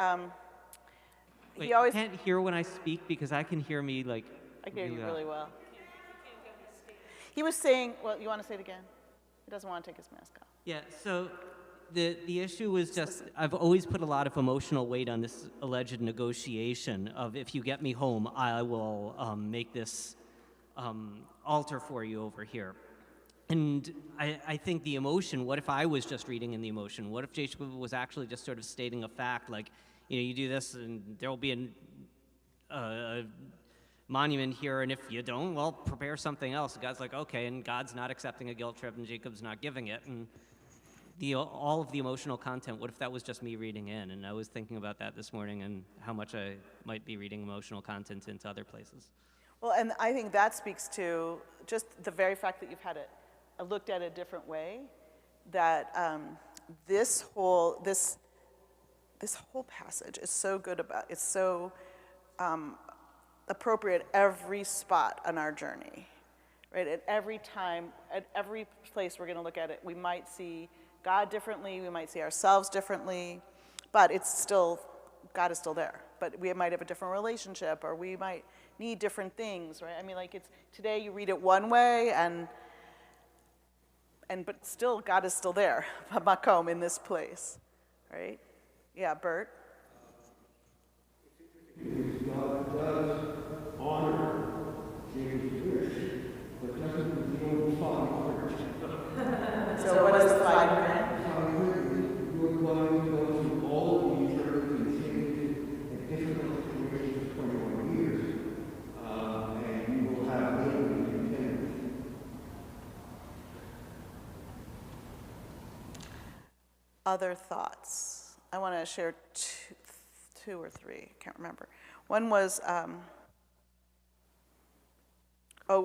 S2: Wait,
S1: he always.
S2: I can't hear when I speak because I can hear me like.
S1: I hear you really well. He was saying, well, you want to say it again? He doesn't want to take his mask off.
S2: Yeah. So the issue was just I've always put a lot of emotional weight on this alleged negotiation of, if you get me home, I will make this altar for you over here. And I think the emotion, what if I was just reading in the emotion? What if Jacob was actually just sort of stating a fact, like, you do this and there will be a monument here, and if you don't, well, prepare something else. And God's like, okay, and God's not accepting a guilt trip and Jacob's not giving it. And all of the emotional content, what if that was just me reading in? And I was thinking about that this morning and how much I might be reading emotional content into other places.
S1: Well, and I think that speaks to just the very fact that you've had it looked at a different way, that this whole passage is so good it's so appropriate every spot on our journey, right? At every time, at every place we're going to look at it, we might see God differently, we might see ourselves differently, but God is still there. But we might have a different relationship, or we might need different things, right? I mean, like, it's today you read it one way, but still God is still there, Makom, in this place, right? Yeah, Bert.
S5: God does honor Jacob's wish, but doesn't reveal the fog first.
S1: So what is the flag grant?
S5: You are going to go through all of these journeys and changes and difficult situations for 21 years, and you will have labor to contend with.
S1: Other thoughts. I want to share two or three, I can't remember. One was,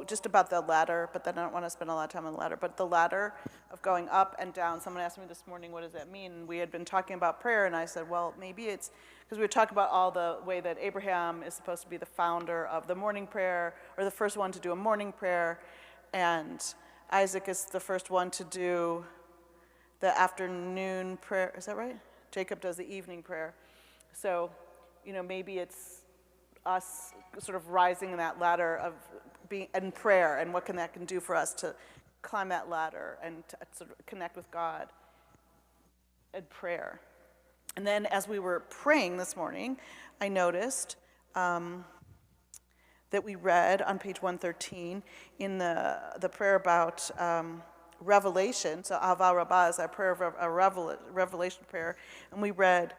S1: just about the ladder, but then I don't want to spend a lot of time on the ladder, but the ladder of going up and down. Someone asked me this morning, what does that mean? And we had been talking about prayer, and I said, well, maybe it's, because we were talking about all the way that Abraham is supposed to be the founder of the morning prayer, or the first one to do a morning prayer, and Isaac is the first one to do the afternoon prayer. Is that right? Jacob does the evening prayer. So, maybe it's us sort of rising in that ladder of being in prayer, and what that can do for us to climb that ladder and to sort of connect with God in prayer. And then as we were praying this morning, I noticed that we read on page 113 in the prayer about revelation. So Ava Rabbah is our prayer of a revelation prayer. And we read,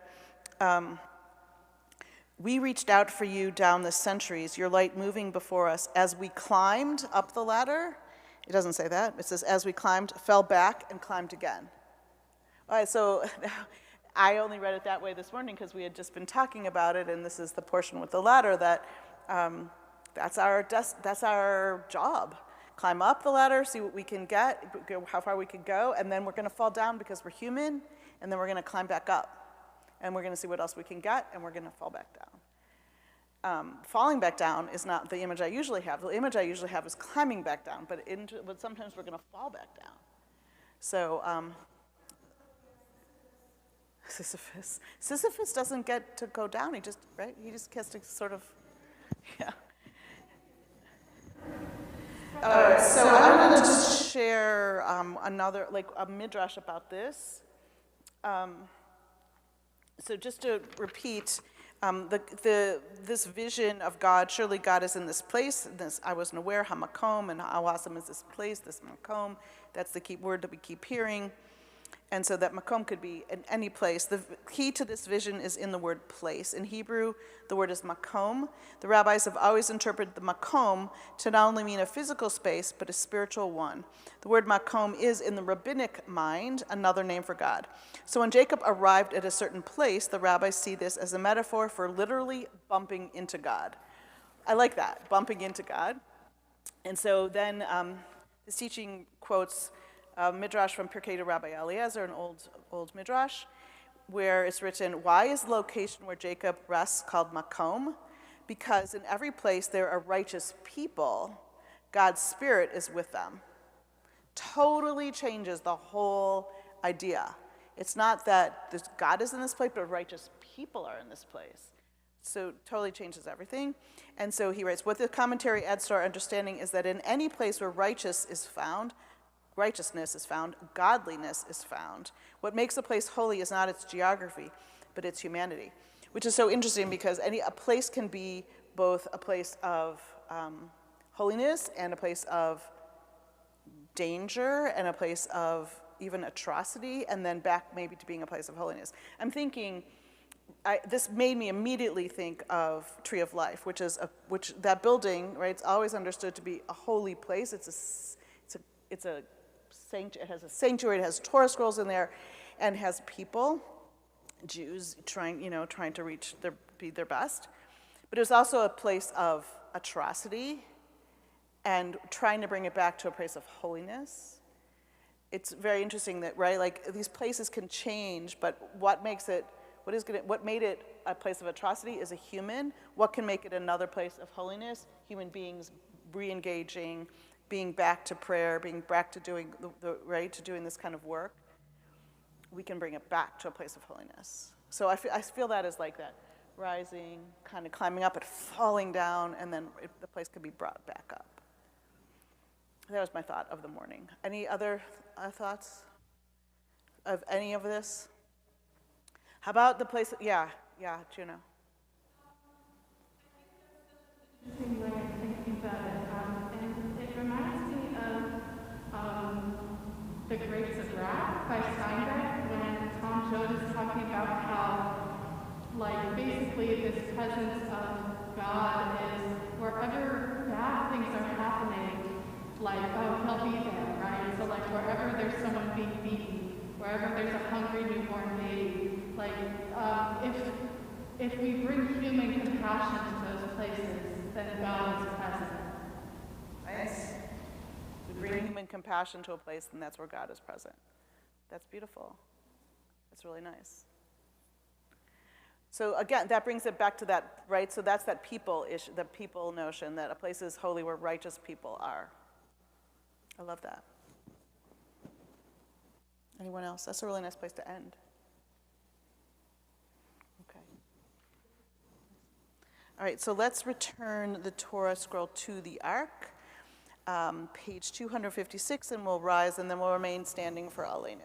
S1: we reached out for you down the centuries, your light moving before us as we climbed up the ladder. It doesn't say that. It says, as we climbed, fell back, and climbed again. All right, so I only read it that way this morning because we had just been talking about it, and this is the portion with the ladder that that's our job. Climb up the ladder, see what we can get, how far we can go, and then we're going to fall down because we're human, and then we're going to climb back up. And we're going to see what else we can get, and we're going to fall back down. Falling back down is not the image I usually have. The image I usually have is climbing back down, but sometimes we're going to fall back down. So Sisyphus doesn't get to go down. He just gets to sort of, yeah. So I'm going to just share another, like a midrash about this. So just to repeat, this vision of God, surely God is in this place. I wasn't aware, hamakom, and hawasam is this place, this makom. That's the key word that we keep hearing. And so that makom could be in any place. The key to this vision is in the word place. In Hebrew, the word is makom. The rabbis have always interpreted the makom to not only mean a physical space, but a spiritual one. The word makom is, in the rabbinic mind, another name for God. So when Jacob arrived at a certain place, the rabbis see this as a metaphor for literally bumping into God. I like that, bumping into God. And so then this teaching quotes midrash from Pirkei to Rabbi Eliezer, an old midrash, where it's written, why is the location where Jacob rests called Makom? Because in every place there are righteous people, God's Spirit is with them. Totally changes the whole idea. It's not that God is in this place, but righteous people are in this place. So totally changes everything. And so he writes, what the commentary adds to our understanding is that in any place where righteousness is found, godliness is found. What makes a place holy is not its geography, but its humanity, which is so interesting because a place can be both a place of holiness and a place of danger and a place of even atrocity, and then back maybe to being a place of holiness. I'm thinking, this made me immediately think of Tree of Life, which that building, right? It's always understood to be a holy place. It has a sanctuary. It has Torah scrolls in there, and has people, Jews, trying to be their best. But it was also a place of atrocity, and trying to bring it back to a place of holiness. It's very interesting that, right, like these places can change, but what made it a place of atrocity is a human. What can make it another place of holiness? Human beings re-engaging, being back to prayer, being back to doing doing this kind of work. We can bring it back to a place of holiness. So I feel that as like that, rising, kind of climbing up and falling down, and then the place could be brought back up. That was my thought of the morning. Any other thoughts of any of this? How about the place? Yeah, Juno.
S6: Interesting way of thinking about it, and it reminds me of The Grapes of Wrath by Steinbeck, when Tom Joad is talking about how, like, basically this presence of God is wherever bad things are happening, like, oh, he'll be there, right? So, like, wherever there's someone being beaten, wherever there's a hungry newborn baby, like, if we bring human compassion to those places, then God is present.
S1: Nice. We bring human compassion to a place, and that's where God is present. That's beautiful. That's really nice. So again, that brings it back to that, right? So that's that people issue, the people notion that a place is holy where righteous people are. I love that. Anyone else? That's a really nice place to end. Okay. All right, so let's return the Torah scroll to the Ark, page 256, and we'll rise, and then we'll remain standing for Aleinu.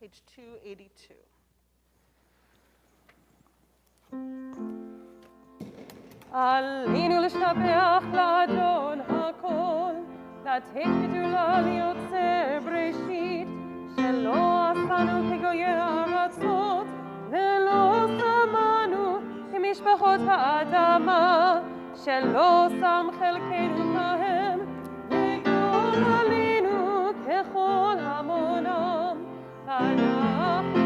S1: Page 282.
S4: עלינו לשבח לאדון הכל, לתת גדולה ליוצר בראשית, שלא עשנו כגויי הארצות, ולא שמנו כמשפחות האדמה, שלא שם חלקנו בהם, וגורלנו ככל המונם. אנחנו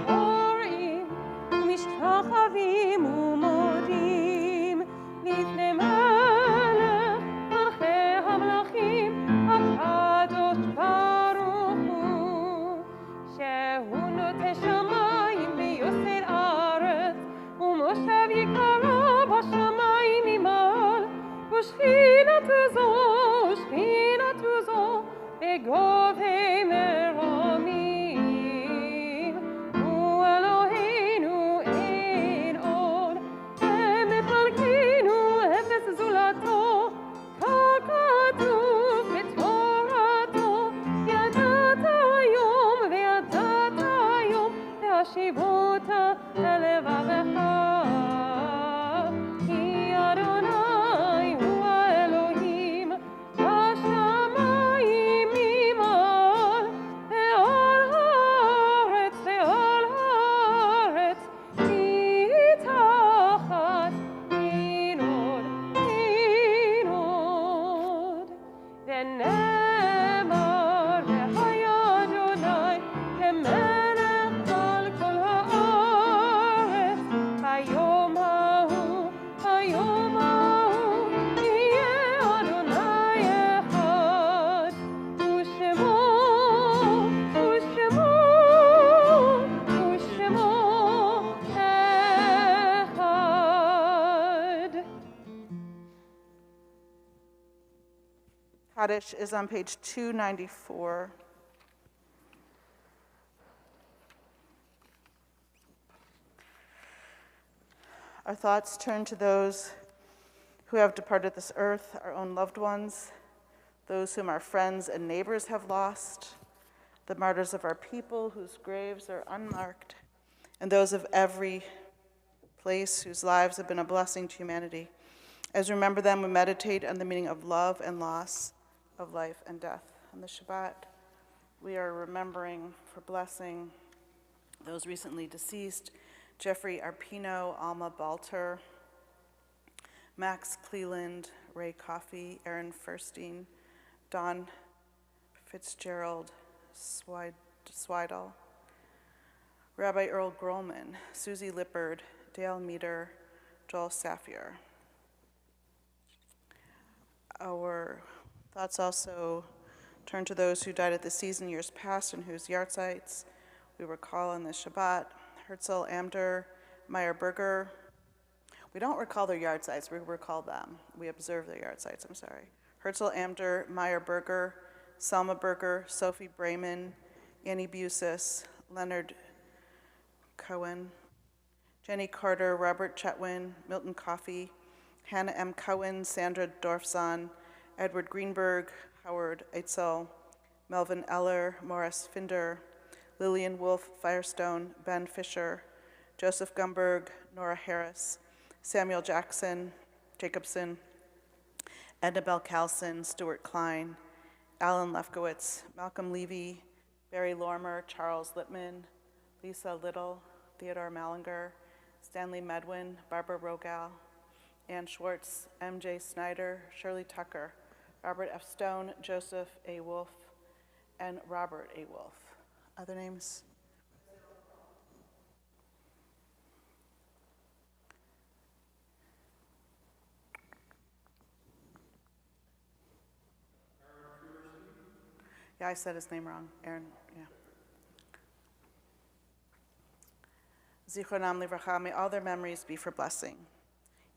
S4: קוראים ומשתחווים ומודים לפני מלך מלכי המלכים הקדוש ברוך הוא, שהוא נוטה שמיים ויוסד ארץ, ומושב יקרה בשמיים ממעל, ושכינתו זו בגובה מרמים. הוא אלוהינו אין עוד, ומפלגנו אפס זולתו, ככתוב בתורתו, ידעת היום להשיבות ללבבך, כי אדוני הוא האלוהים בשמיים ממעל, ועל הארץ מתחת אין עוד. ונאמר והיה אדוני למלך על כל הארץ, היום ההוא יהיה אדוני אחד, ושמו אחד.
S1: Kaddish is on page 294. Our thoughts turn to those who have departed this earth, our own loved ones, those whom our friends and neighbors have lost, the martyrs of our people whose graves are unmarked, and those of every place whose lives have been a blessing to humanity. As we remember them, we meditate on the meaning of love and loss, of life and death. On the Shabbat, We are remembering for blessing those recently deceased: Jeffrey Arpino, Alma Balter, Max Cleland, Ray Coffey, Aaron Furstein, Don Fitzgerald Swidel, Rabbi Earl Grolman, Susie Lippard, Dale Meter, Joel Safier. Our thoughts also turn to those who died at the season years past and whose yahrzeits we recall on this Shabbat: Herzl Amder, Meyer Berger. We don't recall their yahrzeits, we recall them. We observe their yahrzeits, I'm sorry. Herzl Amder, Meyer Berger, Selma Berger, Sophie Brayman, Annie Busis, Leonard Cohen, Jenny Carter, Robert Chetwin, Milton Coffey, Hannah M. Cohen, Sandra Dorfzahn, Edward Greenberg, Howard Eitzel, Melvin Eller, Morris Finder, Lillian Wolfe Firestone, Ben Fisher, Joseph Gumberg, Nora Harris, Samuel Jacobson, Edna Bell Carlson, Stuart Klein, Alan Lefkowitz, Malcolm Levy, Barry Lormer, Charles Lippman, Lisa Little, Theodore Mallinger, Stanley Medwin, Barbara Rogal, Ann Schwartz, M.J. Snyder, Shirley Tucker, Robert F. Stone, Joseph A. Wolf, and Robert A. Wolf. Other names? Yeah, I said his name wrong. Aaron, yeah. Zichronam livracha, may all their memories be for blessing.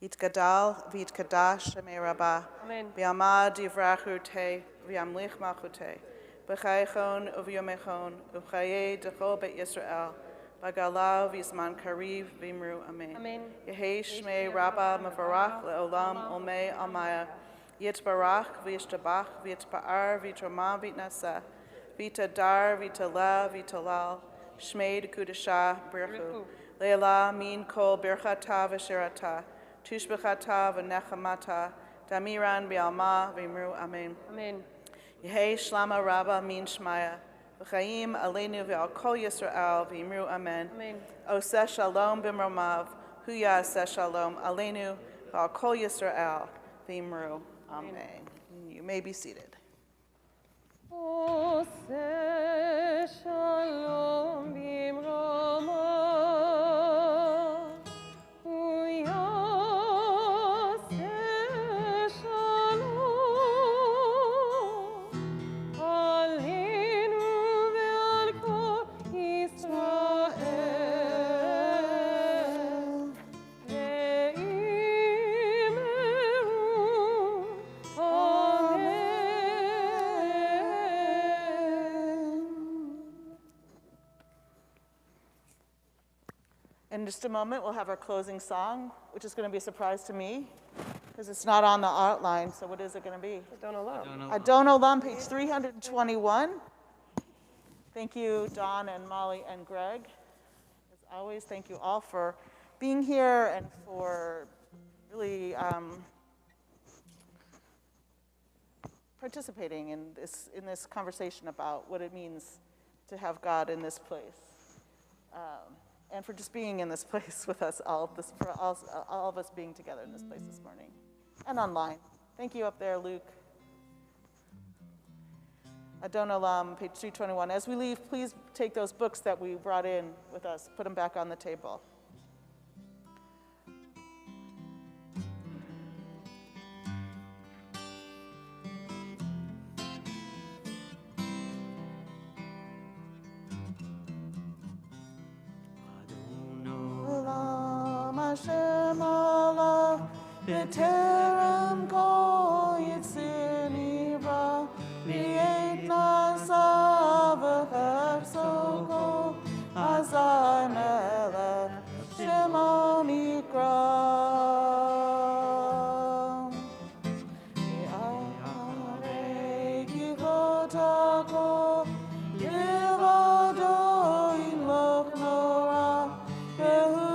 S1: Yitgadal v'yitkadash shemei rabbah.
S4: Amen.
S1: V'yamad yivrachu te, v'yamlich malchute. B'chayechon u'v'yomechon, u'chayei dechol beit Yisrael. B'galav v'yizman kariv v'imru amen.
S4: Amen.
S1: Yehei shmei rabbah mevarach le'olam olmei almaya. Yitbarach v'yishtabach v'yitpa'ar v'yitroma v'yitnaseh. V'yitadar v'yitala v'yitalal. Shmei dekudashah birchu. Le'ela min kol birchata v'shirata. Tushbechata v'nechamata. Damiran b'alma v'imru amen.
S4: Amen.
S1: Yehei shlama rabba min shmaya. V'chaim aleinu v'al kol Yisrael v'imru amen.
S4: Amen.
S1: Oseh shalom b'mromav. Hu ya'aseh shalom aleinu v'al kol Yisrael v'imru amen. You may be seated.
S4: Oseh shalom b'mromav, hu ya'aseh shalom aleinu ve'al kol Yisrael ve'imru amen.
S1: In just a moment, we'll have our closing song, which is going to be a surprise to me, because it's not on the outline. So what is it going to be?
S4: I don't know.
S1: Adon Olam, page 321. Thank you, Don and Molly and Greg. As always, thank you all for being here and for really participating in this conversation about what it means to have God in this place. And for just being in this place with us all of us being together in this place this morning and online. Thank you up there, Luke. Adon Olam, page 321. As we leave, please take those books that we brought in with us, put them back on the table. Hashem Allah, B'terem kol yitzir nivra, v'yet nasa v'chefso kol, azar melech, Shemo nikra. V'yarei kivot hakol, Yevado imloch nora, Behu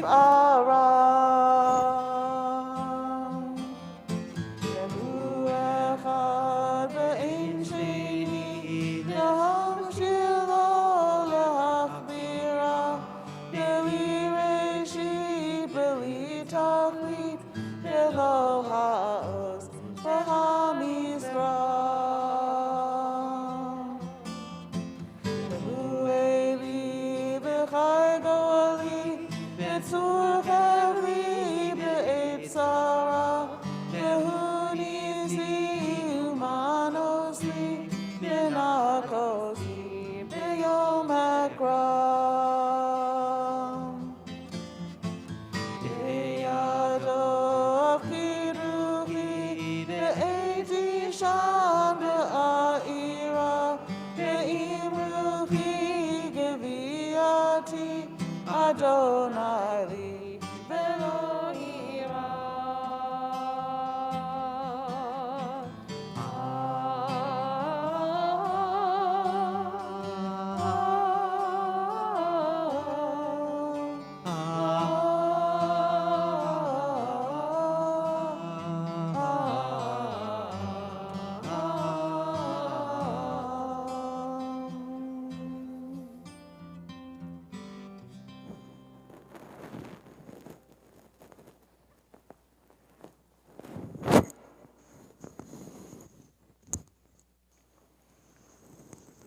S1: Aram.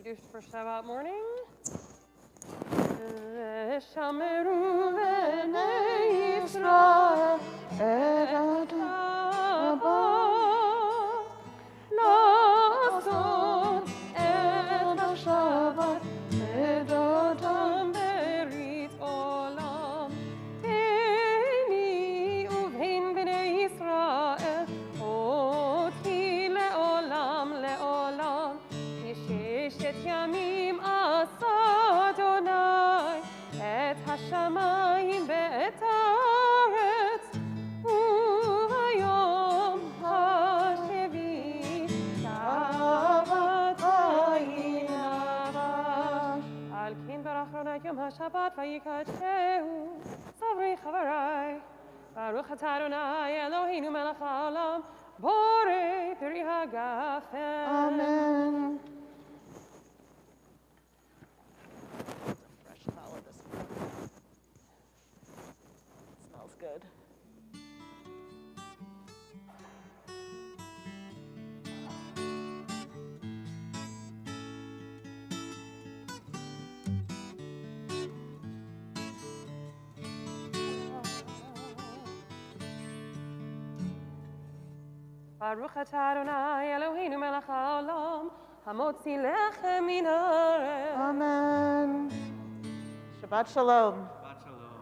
S4: Kiddush for Shabbat morning. Shameru b'nei Yisrael et Shabbat לעשות את השבת לדותם ברית עולם. ביני ובין בני ישראל אותי לעולם לעולם. בששת ימים עשה אדוני את השמיים ואת הארץ, וביום השביעי שבת וינבש. על כן ברך אדוני יום השבת ויקדשהו. סברי חבריי, ברוך אתה אדוני אלוהינו מלך העולם, בורא פרי הגפן.
S1: Amen. Fresh challah this morning. Smells good.
S4: ברוך אתה אדוני אלוהינו מלך העולם, המוציא לחם מן הארץ.
S1: Amen. Shabbat Shalom.
S2: Shabbat Shalom.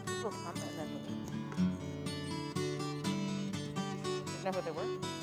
S1: People comment and then- Did you know who they were?